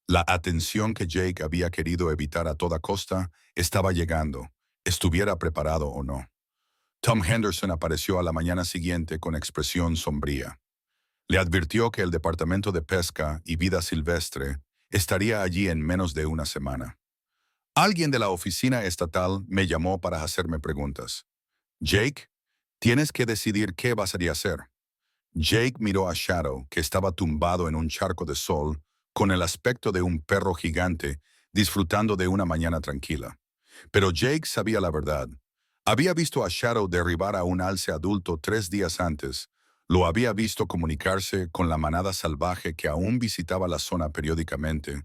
La atención que Jake había querido evitar a toda costa estaba llegando, estuviera preparado o no. Tom Henderson apareció a la mañana siguiente con expresión sombría. Le advirtió que el Departamento de Pesca y Vida Silvestre estaría allí en menos de una semana. Alguien de la oficina estatal me llamó para hacerme preguntas. «Jake, tienes que decidir qué vas a hacer». Jake miró a Shadow, que estaba tumbado en un charco de sol, con el aspecto de un perro gigante, disfrutando de una mañana tranquila. Pero Jake sabía la verdad. Había visto a Shadow derribar a un alce adulto 3 días antes. Lo había visto comunicarse con la manada salvaje que aún visitaba la zona periódicamente.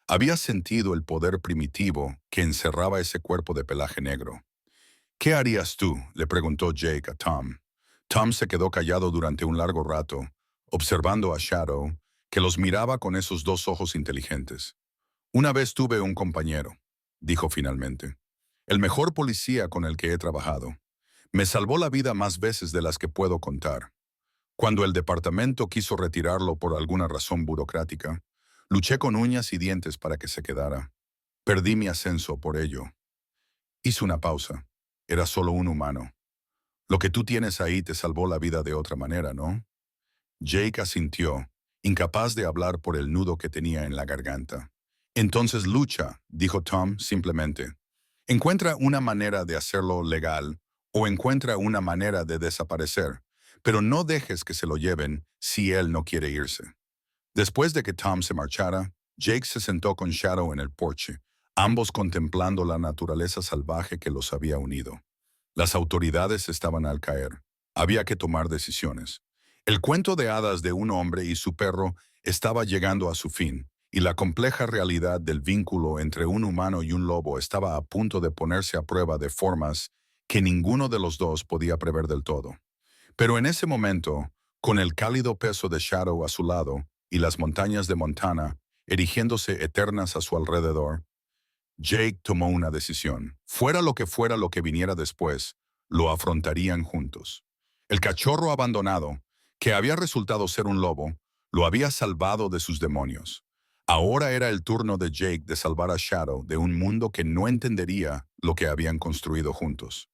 Había sentido el poder primitivo que encerraba ese cuerpo de pelaje negro. «¿Qué harías tú?», le preguntó Jake a Tom. Tom se quedó callado durante un largo rato, observando a Shadow, que los miraba con esos dos ojos inteligentes. «Una vez tuve un compañero», dijo finalmente. «El mejor policía con el que he trabajado. Me salvó la vida más veces de las que puedo contar. Cuando el departamento quiso retirarlo por alguna razón burocrática, luché con uñas y dientes para que se quedara. Perdí mi ascenso por ello». Hizo una pausa. Era solo un humano. Lo que tú tienes ahí te salvó la vida de otra manera, ¿no? Jake asintió, incapaz de hablar por el nudo que tenía en la garganta. Entonces lucha, dijo Tom simplemente. Encuentra una manera de hacerlo legal o encuentra una manera de desaparecer, pero no dejes que se lo lleven si él no quiere irse. Después de que Tom se marchara, Jake se sentó con Shadow en el porche, ambos contemplando la naturaleza salvaje que los había unido. Las autoridades estaban al caer. Había que tomar decisiones. El cuento de hadas de un hombre y su perro estaba llegando a su fin, y la compleja realidad del vínculo entre un humano y un lobo estaba a punto de ponerse a prueba de formas que ninguno de los dos podía prever del todo. Pero en ese momento, con el cálido peso de Shadow a su lado y las montañas de Montana erigiéndose eternas a su alrededor, Jake tomó una decisión. Fuera lo que viniera después, lo afrontarían juntos. El cachorro abandonado, que había resultado ser un lobo, lo había salvado de sus demonios. Ahora era el turno de Jake de salvar a Shadow de un mundo que no entendería lo que habían construido juntos.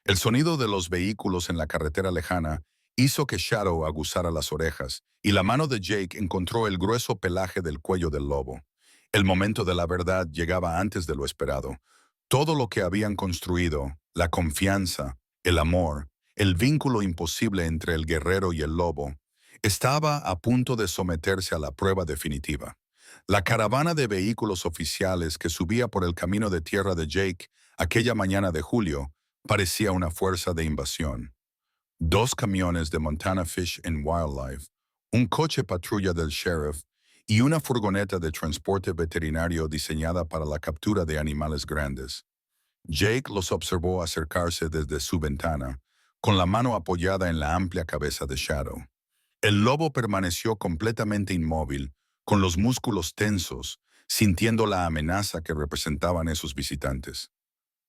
El sonido de los vehículos en la carretera lejana hizo que Shadow aguzara las orejas, y la mano de Jake encontró el grueso pelaje del cuello del lobo. El momento de la verdad llegaba antes de lo esperado. Todo lo que habían construido, la confianza, el amor, el vínculo imposible entre el guerrero y el lobo, estaba a punto de someterse a la prueba definitiva. La caravana de vehículos oficiales que subía por el camino de tierra de Jake aquella mañana de julio parecía una fuerza de invasión. Dos camiones de Montana Fish and Wildlife, un coche patrulla del sheriff y una furgoneta de transporte veterinario diseñada para la captura de animales grandes. Jake los observó acercarse desde su ventana, con la mano apoyada en la amplia cabeza de Shadow. El lobo permaneció completamente inmóvil, con los músculos tensos, sintiendo la amenaza que representaban esos visitantes.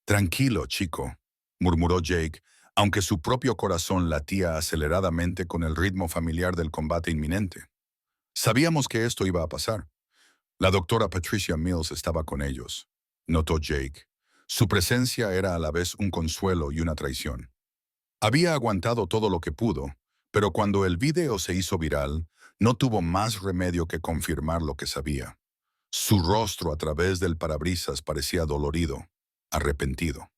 Tranquilo, chico, murmuró Jake, aunque su propio corazón latía aceleradamente con el ritmo familiar del combate inminente. Sabíamos que esto iba a pasar. La doctora Patricia Mills estaba con ellos, notó Jake. Su presencia era a la vez un consuelo y una traición. Había aguantado todo lo que pudo, pero cuando el video se hizo viral, no tuvo más remedio que confirmar lo que sabía. Su rostro a través del parabrisas parecía dolorido, arrepentido.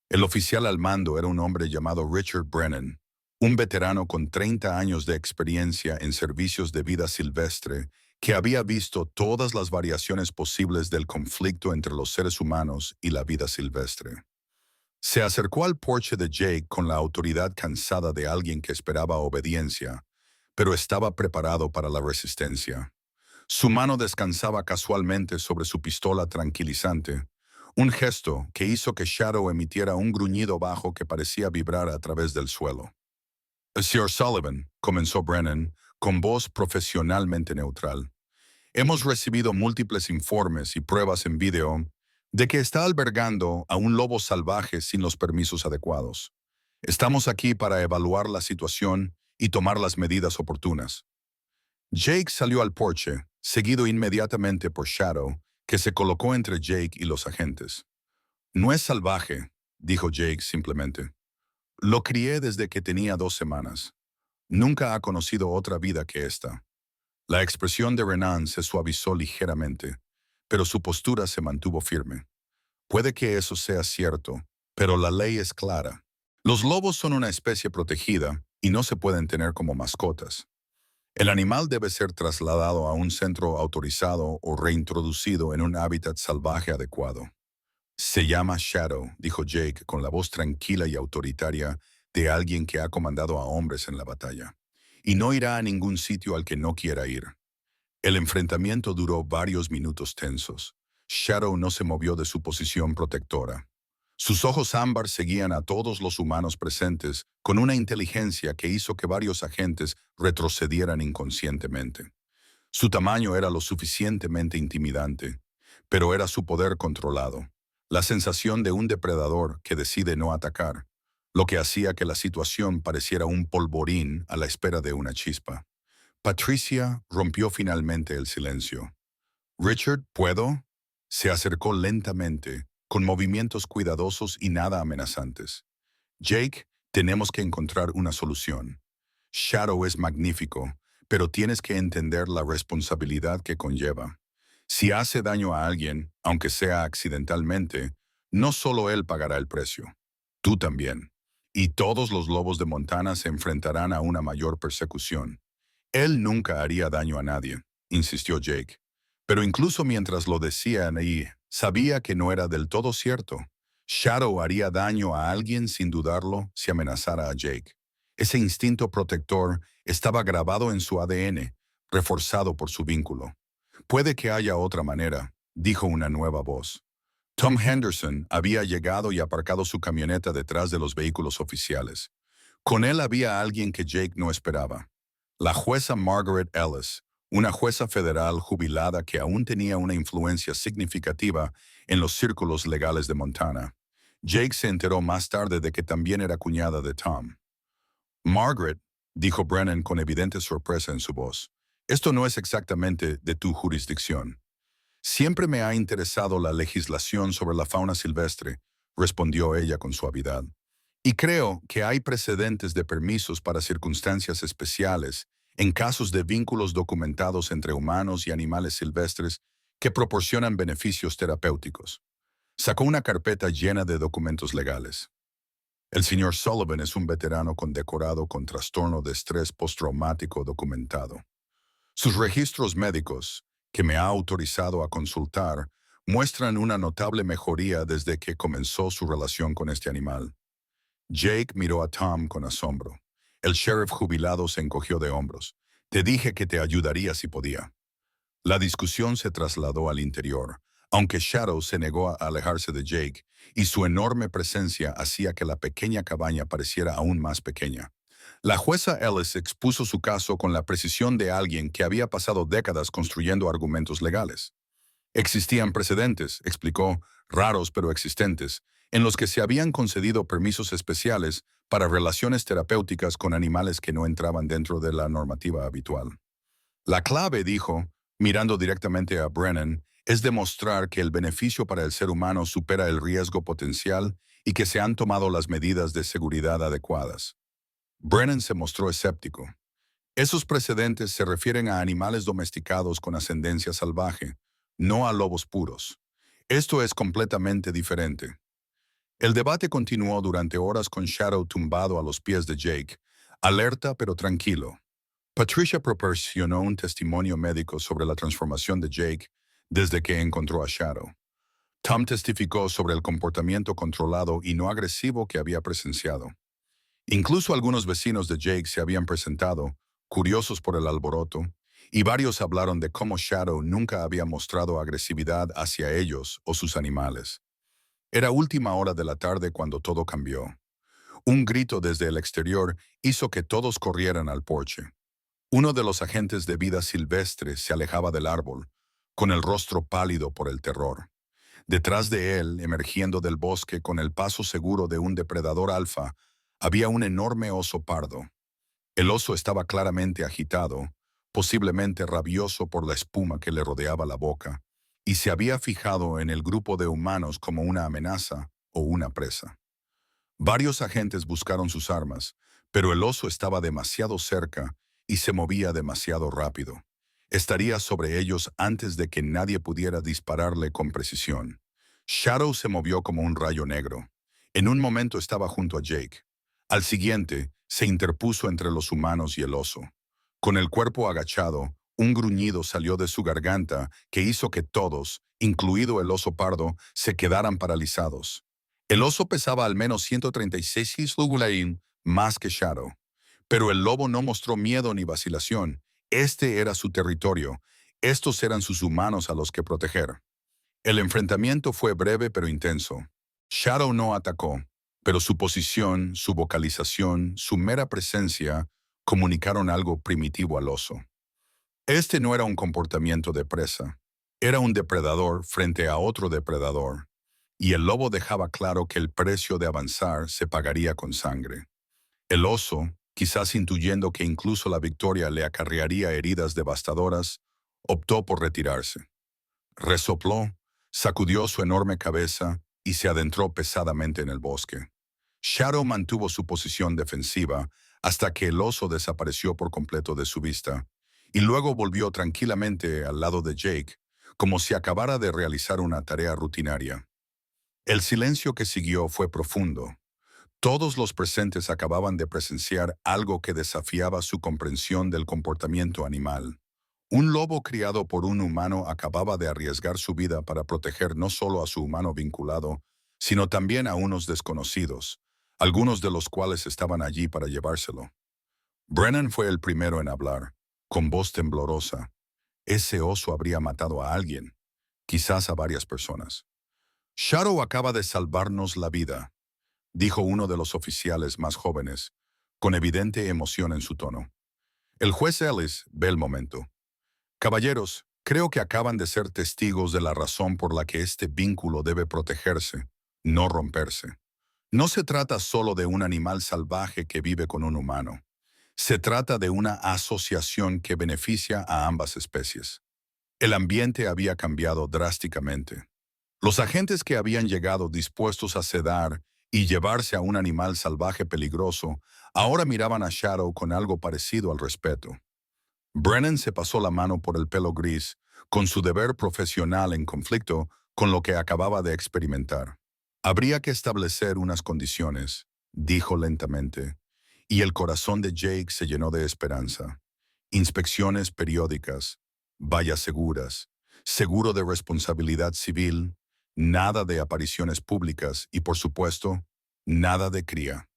El oficial al mando era un hombre llamado Richard Brennan, un veterano con 30 años de experiencia en servicios de vida silvestre que había visto todas las variaciones posibles del conflicto entre los seres humanos y la vida silvestre. Se acercó al porche de Jake con la autoridad cansada de alguien que esperaba obediencia, pero estaba preparado para la resistencia. Su mano descansaba casualmente sobre su pistola tranquilizante, un gesto que hizo que Shadow emitiera un gruñido bajo que parecía vibrar a través del suelo. Sir Sullivan, comenzó Brennan, con voz profesionalmente neutral. Hemos recibido múltiples informes y pruebas en video de que está albergando a un lobo salvaje sin los permisos adecuados. Estamos aquí para evaluar la situación y tomar las medidas oportunas. Jake salió al porche, seguido inmediatamente por Shadow, que se colocó entre Jake y los agentes. No es salvaje, dijo Jake simplemente. Lo crié desde que tenía 2 semanas. Nunca ha conocido otra vida que esta. La expresión de Renan se suavizó ligeramente, pero su postura se mantuvo firme. Puede que eso sea cierto, pero la ley es clara. Los lobos son una especie protegida y no se pueden tener como mascotas. El animal debe ser trasladado a un centro autorizado o reintroducido en un hábitat salvaje adecuado. Se llama Shadow, dijo Jake con la voz tranquila y autoritaria de alguien que ha comandado a hombres en la batalla, y no irá a ningún sitio al que no quiera ir. El enfrentamiento duró varios minutos tensos. Shadow no se movió de su posición protectora. Sus ojos ámbar seguían a todos los humanos presentes con una inteligencia que hizo que varios agentes retrocedieran inconscientemente. Su tamaño era lo suficientemente intimidante, pero era su poder controlado, la sensación de un depredador que decide no atacar, lo que hacía que la situación pareciera un polvorín a la espera de una chispa. Patricia rompió finalmente el silencio. «Richard, ¿puedo?» Se acercó lentamente, con movimientos cuidadosos y nada amenazantes. Jake, Tenemos que encontrar una solución. Shadow es magnífico, pero tienes que entender la responsabilidad que conlleva. Si hace daño a alguien, aunque sea accidentalmente, no solo él pagará el precio, tú también. Y todos los lobos de Montana se enfrentarán a una mayor persecución. Él nunca haría daño a nadie, insistió Jake. Pero incluso mientras lo decían ahí, sabía que no era del todo cierto. Shadow haría daño a alguien sin dudarlo si amenazara a Jake. Ese instinto protector estaba grabado en su ADN, reforzado por su vínculo. Puede que haya otra manera, dijo una nueva voz. Tom Henderson había llegado y aparcado su camioneta detrás de los vehículos oficiales. Con él había alguien que Jake no esperaba. La jueza Margaret Ellis, una jueza federal jubilada que aún tenía una influencia significativa en los círculos legales de Montana. Jake se enteró más tarde de que también era cuñada de Tom. Margaret, dijo Brennan con evidente sorpresa en su voz, esto no es exactamente de tu jurisdicción. Siempre me ha interesado la legislación sobre la fauna silvestre, respondió ella con suavidad. Y creo que hay precedentes de permisos para circunstancias especiales, en casos de vínculos documentados entre humanos y animales silvestres que proporcionan beneficios terapéuticos. Sacó una carpeta llena de documentos legales. El señor Sullivan es un veterano condecorado con trastorno de estrés postraumático documentado. Sus registros médicos, que me ha autorizado a consultar, muestran una notable mejoría desde que comenzó su relación con este animal. Jake miró a Tom con asombro. El sheriff jubilado se encogió de hombros. Te dije que te ayudaría si podía. La discusión se trasladó al interior, aunque Shadow se negó a alejarse de Jake, y su enorme presencia hacía que la pequeña cabaña pareciera aún más pequeña. La jueza Ellis expuso su caso con la precisión de alguien que había pasado décadas construyendo argumentos legales. Existían precedentes, explicó, raros pero existentes, en los que se habían concedido permisos especiales para relaciones terapéuticas con animales que no entraban dentro de la normativa habitual. La clave, dijo, mirando directamente a Brennan, es demostrar que el beneficio para el ser humano supera el riesgo potencial y que se han tomado las medidas de seguridad adecuadas. Brennan se mostró escéptico. Esos precedentes se refieren a animales domesticados con ascendencia salvaje, no a lobos puros. Esto es completamente diferente. El debate continuó durante horas con Shadow tumbado a los pies de Jake, alerta pero tranquilo. Patricia proporcionó un testimonio médico sobre la transformación de Jake desde que encontró a Shadow. Tom testificó sobre el comportamiento controlado y no agresivo que había presenciado. Incluso algunos vecinos de Jake se habían presentado, curiosos por el alboroto, y varios hablaron de cómo Shadow nunca había mostrado agresividad hacia ellos o sus animales. Era última hora de la tarde cuando todo cambió. Un grito desde el exterior hizo que todos corrieran al porche. Uno de los agentes de vida silvestre se alejaba del árbol, con el rostro pálido por el terror. Detrás de él, emergiendo del bosque con el paso seguro de un depredador alfa, había un enorme oso pardo. El oso estaba claramente agitado, posiblemente rabioso por la espuma que le rodeaba la boca, y se había fijado en el grupo de humanos como una amenaza o una presa. Varios agentes buscaron sus armas, pero el oso estaba demasiado cerca y se movía demasiado rápido. Estaría sobre ellos antes de que nadie pudiera dispararle con precisión. Shadow se movió como un rayo negro. En un momento estaba junto a Jake. Al siguiente, se interpuso entre los humanos y el oso. Con el cuerpo agachado, un gruñido salió de su garganta que hizo que todos, incluido el oso pardo, se quedaran paralizados. El oso pesaba al menos 136 kilogramos más que Shadow. Pero el lobo no mostró miedo ni vacilación. Este era su territorio. Estos eran sus humanos a los que proteger. El enfrentamiento fue breve pero intenso. Shadow no atacó, pero su posición, su vocalización, su mera presencia comunicaron algo primitivo al oso. Este no era un comportamiento de presa. Era un depredador frente a otro depredador. Y el lobo dejaba claro que el precio de avanzar se pagaría con sangre. El oso, quizás intuyendo que incluso la victoria le acarrearía heridas devastadoras, optó por retirarse. Resopló, sacudió su enorme cabeza y se adentró pesadamente en el bosque. Shadow mantuvo su posición defensiva hasta que el oso desapareció por completo de su vista, y luego volvió tranquilamente al lado de Jake, como si acabara de realizar una tarea rutinaria. El silencio que siguió fue profundo. Todos los presentes acababan de presenciar algo que desafiaba su comprensión del comportamiento animal. Un lobo criado por un humano acababa de arriesgar su vida para proteger no solo a su humano vinculado, sino también a unos desconocidos, algunos de los cuales estaban allí para llevárselo. Brennan fue el primero en hablar, con voz temblorosa. Ese oso habría matado a alguien, quizás a varias personas. Shadow acaba de salvarnos la vida, dijo uno de los oficiales más jóvenes, con evidente emoción en su tono. El juez Ellis ve el momento. Caballeros, creo que acaban de ser testigos de la razón por la que este vínculo debe protegerse, no romperse. No se trata solo de un animal salvaje que vive con un humano. Se trata de una asociación que beneficia a ambas especies. El ambiente había cambiado drásticamente. Los agentes que habían llegado dispuestos a sedar y llevarse a un animal salvaje peligroso, ahora miraban a Shadow con algo parecido al respeto. Brennan se pasó la mano por el pelo gris, con su deber profesional en conflicto con lo que acababa de experimentar. Habría que establecer unas condiciones, dijo lentamente, y el corazón de Jake se llenó de esperanza. Inspecciones periódicas, vallas seguras, seguro de responsabilidad civil, nada de apariciones públicas y, por supuesto, nada de cría.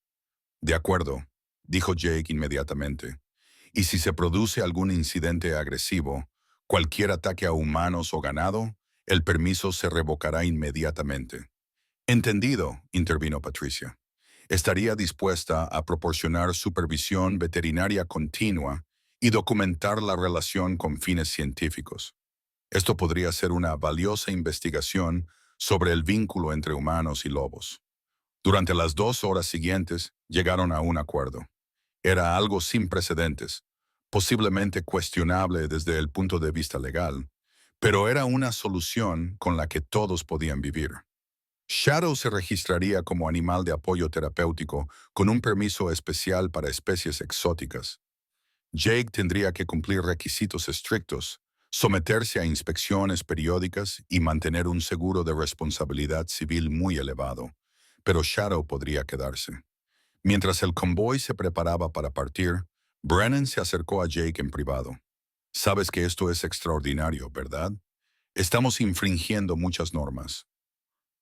De acuerdo, dijo Jake inmediatamente. Y si se produce algún incidente agresivo, cualquier ataque a humanos o ganado, el permiso se revocará inmediatamente. Entendido, intervino Patricia. Estaría dispuesta a proporcionar supervisión veterinaria continua y documentar la relación con fines científicos. Esto podría ser una valiosa investigación sobre el vínculo entre humanos y lobos. Durante las 2 horas siguientes llegaron a un acuerdo. Era algo sin precedentes, posiblemente cuestionable desde el punto de vista legal, pero era una solución con la que todos podían vivir. Shadow se registraría como animal de apoyo terapéutico con un permiso especial para especies exóticas. Jake tendría que cumplir requisitos estrictos, someterse a inspecciones periódicas y mantener un seguro de responsabilidad civil muy elevado, pero Shadow podría quedarse. Mientras el convoy se preparaba para partir, Brennan se acercó a Jake en privado. Sabes que esto es extraordinario, ¿verdad? Estamos infringiendo muchas normas.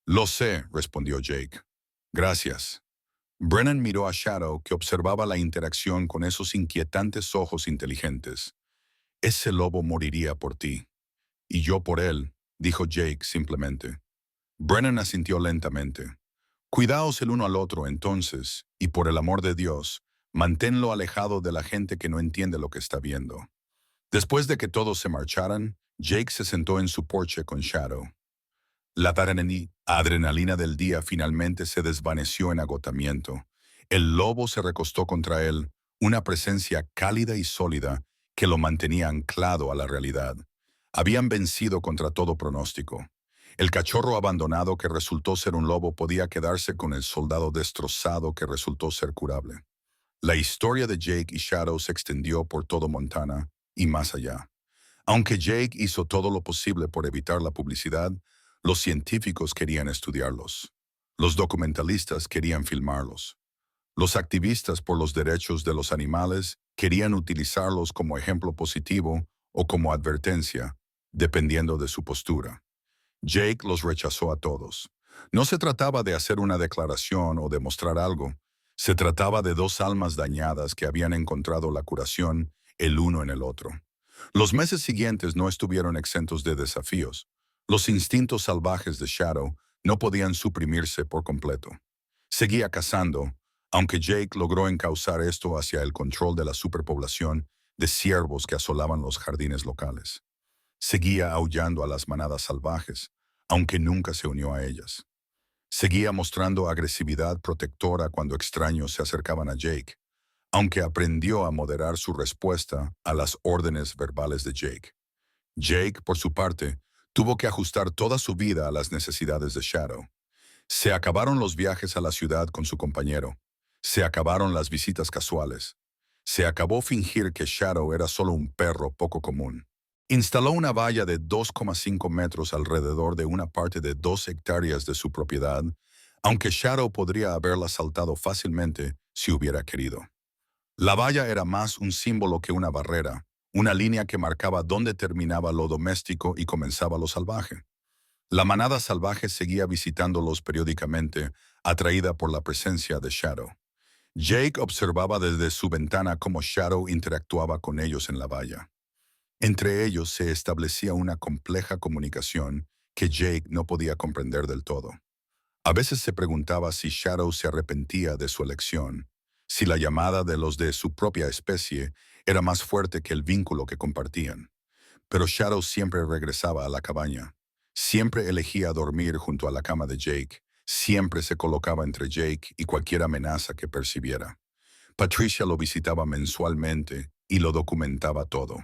Lo sé, respondió Jake. Gracias. Brennan miró a Shadow, que observaba la interacción con esos inquietantes ojos inteligentes. Ese lobo moriría por ti. Y yo por él, dijo Jake simplemente. Brennan asintió lentamente. Cuidaos el uno al otro, entonces, y por el amor de Dios, manténlo alejado de la gente que no entiende lo que está viendo. Después de que todos se marcharan, Jake se sentó en su porche con Shadow. La adrenalina del día finalmente se desvaneció en agotamiento. El lobo se recostó contra él, una presencia cálida y sólida que lo mantenía anclado a la realidad. Habían vencido contra todo pronóstico. El cachorro abandonado que resultó ser un lobo podía quedarse con el soldado destrozado que resultó ser curable. La historia de Jake y Shadow se extendió por todo Montana y más allá. Aunque Jake hizo todo lo posible por evitar la publicidad, los científicos querían estudiarlos. Los documentalistas querían filmarlos. Los activistas por los derechos de los animales querían utilizarlos como ejemplo positivo o como advertencia, dependiendo de su postura. Jake los rechazó a todos. No se trataba de hacer una declaración o demostrar algo. Se trataba de dos almas dañadas que habían encontrado la curación el uno en el otro. Los meses siguientes no estuvieron exentos de desafíos. Los instintos salvajes de Shadow no podían suprimirse por completo. Seguía cazando, aunque Jake logró encauzar esto hacia el control de la superpoblación de ciervos que asolaban los jardines locales. Seguía aullando a las manadas salvajes, aunque nunca se unió a ellas. Seguía mostrando agresividad protectora cuando extraños se acercaban a Jake, aunque aprendió a moderar su respuesta a las órdenes verbales de Jake. Jake, por su parte, tuvo que ajustar toda su vida a las necesidades de Shadow. Se acabaron los viajes a la ciudad con su compañero. Se acabaron las visitas casuales. Se acabó fingir que Shadow era solo un perro poco común. Instaló una valla de 2,5 metros alrededor de una parte de 2 hectáreas de su propiedad, aunque Shadow podría haberla saltado fácilmente si hubiera querido. La valla era más un símbolo que una barrera, una línea que marcaba dónde terminaba lo doméstico y comenzaba lo salvaje. La manada salvaje seguía visitándolos periódicamente, atraída por la presencia de Shadow. Jake observaba desde su ventana cómo Shadow interactuaba con ellos en la valla. Entre ellos se establecía una compleja comunicación que Jake no podía comprender del todo. A veces se preguntaba si Shadow se arrepentía de su elección, si la llamada de los de su propia especie era más fuerte que el vínculo que compartían. Pero Shadow siempre regresaba a la cabaña. Siempre elegía dormir junto a la cama de Jake. Siempre se colocaba entre Jake y cualquier amenaza que percibiera. Patricia lo visitaba mensualmente y lo documentaba todo.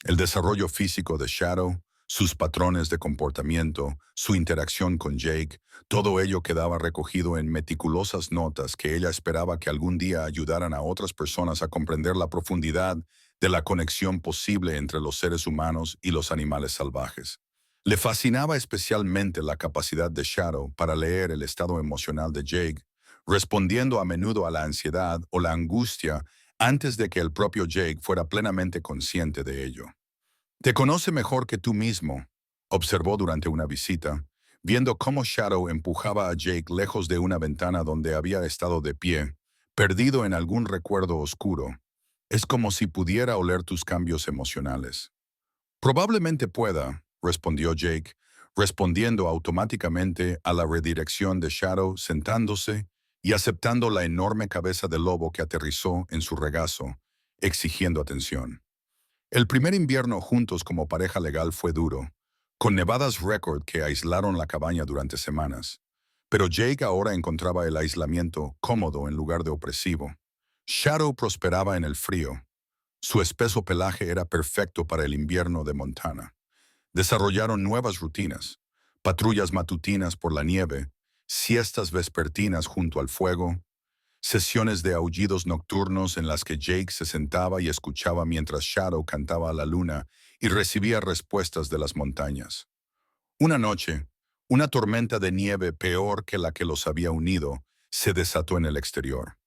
El desarrollo físico de Shadow, sus patrones de comportamiento, su interacción con Jake, todo ello quedaba recogido en meticulosas notas que ella esperaba que algún día ayudaran a otras personas a comprender la profundidad de la conexión posible entre los seres humanos y los animales salvajes. Le fascinaba especialmente la capacidad de Shadow para leer el estado emocional de Jake, respondiendo a menudo a la ansiedad o la angustia antes de que el propio Jake fuera plenamente consciente de ello. Te conoce mejor que tú mismo, observó durante una visita, viendo cómo Shadow empujaba a Jake lejos de una ventana donde había estado de pie, perdido en algún recuerdo oscuro. Es como si pudiera oler tus cambios emocionales. Probablemente pueda, respondió Jake, respondiendo automáticamente a la redirección de Shadow, sentándose y aceptando la enorme cabeza del lobo que aterrizó en su regazo, exigiendo atención. El primer invierno juntos como pareja legal fue duro, con nevadas récord que aislaron la cabaña durante semanas. Pero Jake ahora encontraba el aislamiento cómodo en lugar de opresivo. Shadow prosperaba en el frío. Su espeso pelaje era perfecto para el invierno de Montana. Desarrollaron nuevas rutinas, patrullas matutinas por la nieve, siestas vespertinas junto al fuego, sesiones de aullidos nocturnos en las que Jake se sentaba y escuchaba mientras Shadow cantaba a la luna y recibía respuestas de las montañas. Una noche, una tormenta de nieve peor que la que los había unido se desató en el exterior.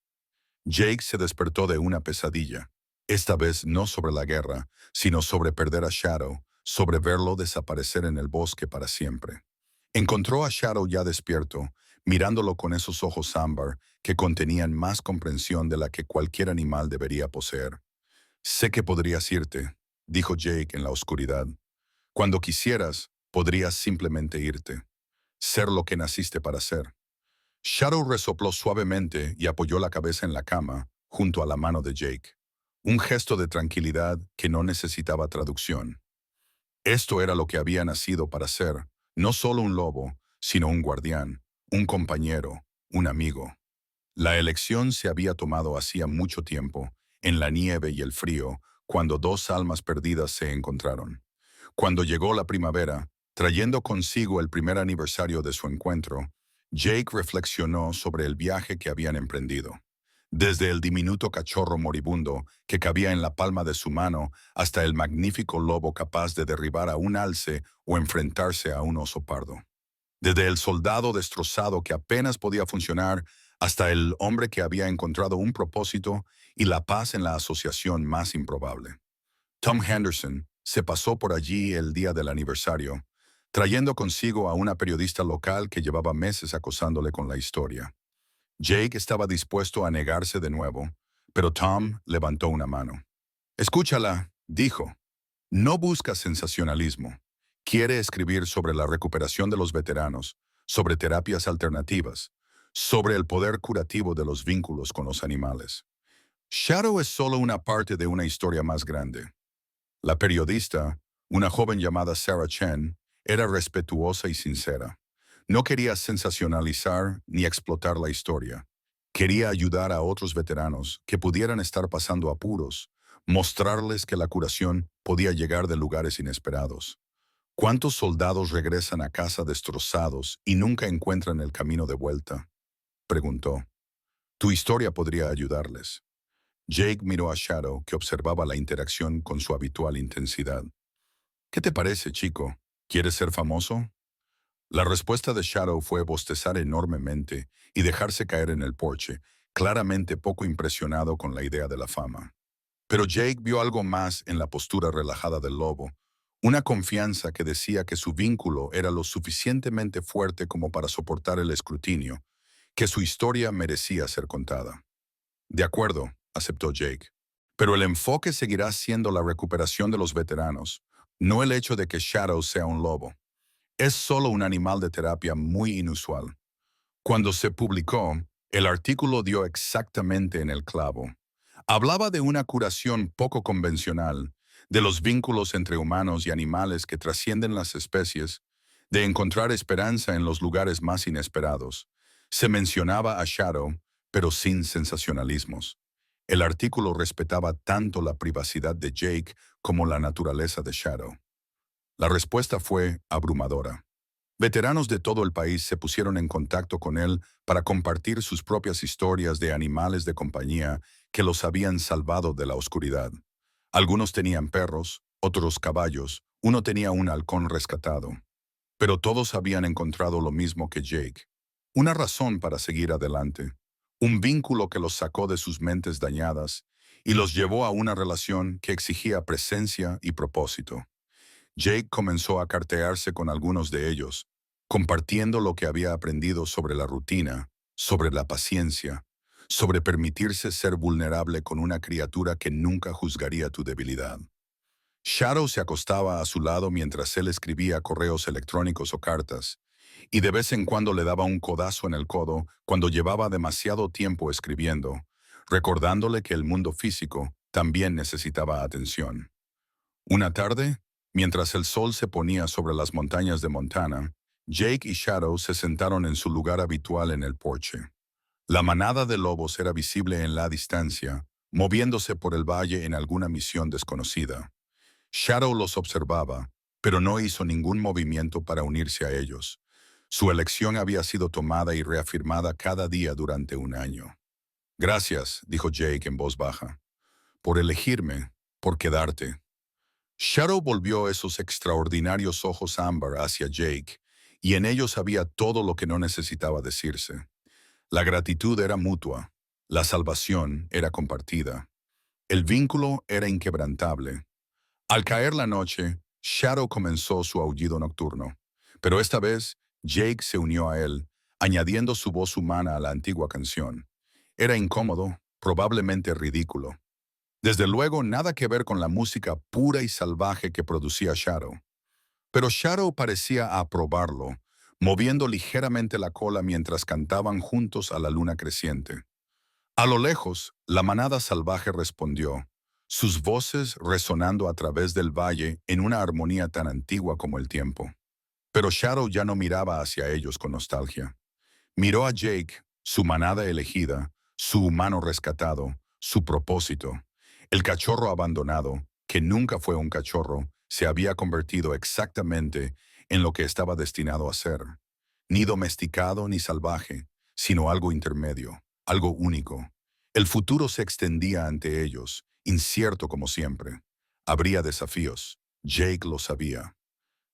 Jake se despertó de una pesadilla, esta vez no sobre la guerra, sino sobre perder a Shadow, sobre verlo desaparecer en el bosque para siempre. Encontró a Shadow ya despierto, mirándolo con esos ojos ámbar que contenían más comprensión de la que cualquier animal debería poseer. Sé que podrías irte, dijo Jake en la oscuridad. Cuando quisieras, podrías simplemente irte, ser lo que naciste para ser. Shadow resopló suavemente y apoyó la cabeza en la cama, junto a la mano de Jake. Un gesto de tranquilidad que no necesitaba traducción. Esto era lo que había nacido para ser, no solo un lobo, sino un guardián, un compañero, un amigo. La elección se había tomado hacía mucho tiempo, en la nieve y el frío, cuando dos almas perdidas se encontraron. Cuando llegó la primavera, trayendo consigo el primer aniversario de su encuentro, Jake reflexionó sobre el viaje que habían emprendido. Desde el diminuto cachorro moribundo que cabía en la palma de su mano hasta el magnífico lobo capaz de derribar a un alce o enfrentarse a un oso pardo. Desde el soldado destrozado que apenas podía funcionar hasta el hombre que había encontrado un propósito y la paz en la asociación más improbable. Tom Henderson se pasó por allí el día del aniversario, trayendo consigo a una periodista local que llevaba meses acosándole con la historia. Jake estaba dispuesto a negarse de nuevo, pero Tom levantó una mano. Escúchala, dijo. No busca sensacionalismo. Quiere escribir sobre la recuperación de los veteranos, sobre terapias alternativas, sobre el poder curativo de los vínculos con los animales. Shadow es solo una parte de una historia más grande. La periodista, una joven llamada Sarah Chen, era respetuosa y sincera. No quería sensacionalizar ni explotar la historia. Quería ayudar a otros veteranos que pudieran estar pasando apuros, mostrarles que la curación podía llegar de lugares inesperados. ¿Cuántos soldados regresan a casa destrozados y nunca encuentran el camino de vuelta? Preguntó. Tu historia podría ayudarles. Jake miró a Shadow, que observaba la interacción con su habitual intensidad. ¿Qué te parece, chico? ¿Quieres ser famoso? La respuesta de Shadow fue bostezar enormemente y dejarse caer en el porche, claramente poco impresionado con la idea de la fama. Pero Jake vio algo más en la postura relajada del lobo, una confianza que decía que su vínculo era lo suficientemente fuerte como para soportar el escrutinio, que su historia merecía ser contada. De acuerdo, aceptó Jake. Pero el enfoque seguirá siendo la recuperación de los veteranos, no el hecho de que Shadow sea un lobo. Es solo un animal de terapia muy inusual. Cuando se publicó, el artículo dio exactamente en el clavo. Hablaba de una curación poco convencional, de los vínculos entre humanos y animales que trascienden las especies, de encontrar esperanza en los lugares más inesperados. Se mencionaba a Shadow, pero sin sensacionalismos. El artículo respetaba tanto la privacidad de Jake como la naturaleza de Shadow. La respuesta fue abrumadora. Veteranos de todo el país se pusieron en contacto con él para compartir sus propias historias de animales de compañía que los habían salvado de la oscuridad. Algunos tenían perros, otros caballos, uno tenía un halcón rescatado. Pero todos habían encontrado lo mismo que Jake. Una razón para seguir adelante. Un vínculo que los sacó de sus mentes dañadas y los llevó a una relación que exigía presencia y propósito. Jake comenzó a cartearse con algunos de ellos, compartiendo lo que había aprendido sobre la rutina, sobre la paciencia, sobre permitirse ser vulnerable con una criatura que nunca juzgaría tu debilidad. Shadow se acostaba a su lado mientras él escribía correos electrónicos o cartas, y de vez en cuando le daba un codazo en el codo cuando llevaba demasiado tiempo escribiendo, recordándole que el mundo físico también necesitaba atención. Una tarde, mientras el sol se ponía sobre las montañas de Montana, Jake y Shadow se sentaron en su lugar habitual en el porche. La manada de lobos era visible en la distancia, moviéndose por el valle en alguna misión desconocida. Shadow los observaba, pero no hizo ningún movimiento para unirse a ellos. Su elección había sido tomada y reafirmada cada día durante un año. Gracias, dijo Jake en voz baja, por elegirme, por quedarte. Shadow volvió esos extraordinarios ojos ámbar hacia Jake, y en ellos había todo lo que no necesitaba decirse. La gratitud era mutua, la salvación era compartida, el vínculo era inquebrantable. Al caer la noche, Shadow comenzó su aullido nocturno, pero esta vez Jake se unió a él, añadiendo su voz humana a la antigua canción. Era incómodo, probablemente ridículo. Desde luego, nada que ver con la música pura y salvaje que producía Shadow. Pero Shadow parecía aprobarlo, moviendo ligeramente la cola mientras cantaban juntos a la luna creciente. A lo lejos, la manada salvaje respondió, sus voces resonando a través del valle en una armonía tan antigua como el tiempo. Pero Shadow ya no miraba hacia ellos con nostalgia. Miró a Jake, su manada elegida, su humano rescatado, su propósito. El cachorro abandonado, que nunca fue un cachorro, se había convertido exactamente en lo que estaba destinado a ser. Ni domesticado ni salvaje, sino algo intermedio, algo único. El futuro se extendía ante ellos, incierto como siempre. Habría desafíos. Jake lo sabía.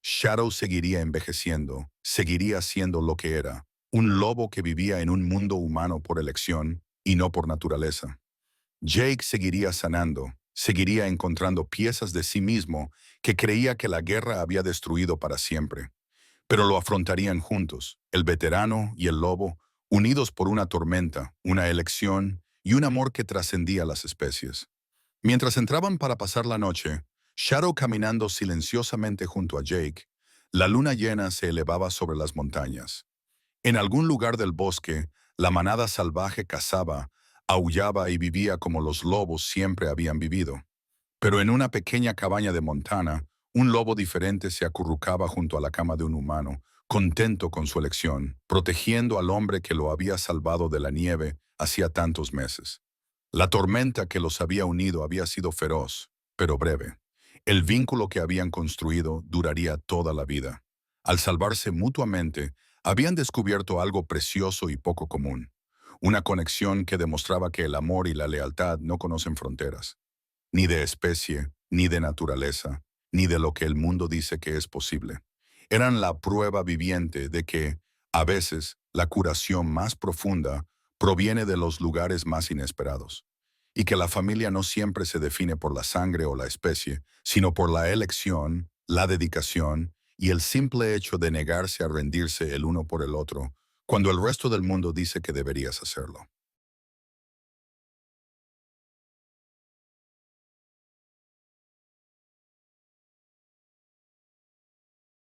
Shadow seguiría envejeciendo, seguiría siendo lo que era, un lobo que vivía en un mundo humano por elección y no por naturaleza. Jake seguiría sanando, seguiría encontrando piezas de sí mismo que creía que la guerra había destruido para siempre. Pero lo afrontarían juntos, el veterano y el lobo, unidos por una tormenta, una elección y un amor que trascendía las especies. Mientras entraban para pasar la noche, Shadow caminando silenciosamente junto a Jake, la luna llena se elevaba sobre las montañas. En algún lugar del bosque, la manada salvaje cazaba, aullaba y vivía como los lobos siempre habían vivido. Pero en una pequeña cabaña de Montana, un lobo diferente se acurrucaba junto a la cama de un humano, contento con su elección, protegiendo al hombre que lo había salvado de la nieve hacía tantos meses. La tormenta que los había unido había sido feroz, pero breve. El vínculo que habían construido duraría toda la vida. Al salvarse mutuamente, habían descubierto algo precioso y poco común, una conexión que demostraba que el amor y la lealtad no conocen fronteras, ni de especie, ni de naturaleza, ni de lo que el mundo dice que es posible. Eran la prueba viviente de que, a veces, la curación más profunda proviene de los lugares más inesperados, y que la familia no siempre se define por la sangre o la especie, sino por la elección, la dedicación y el simple hecho de negarse a rendirse el uno por el otro, cuando el resto del mundo dice que deberías hacerlo.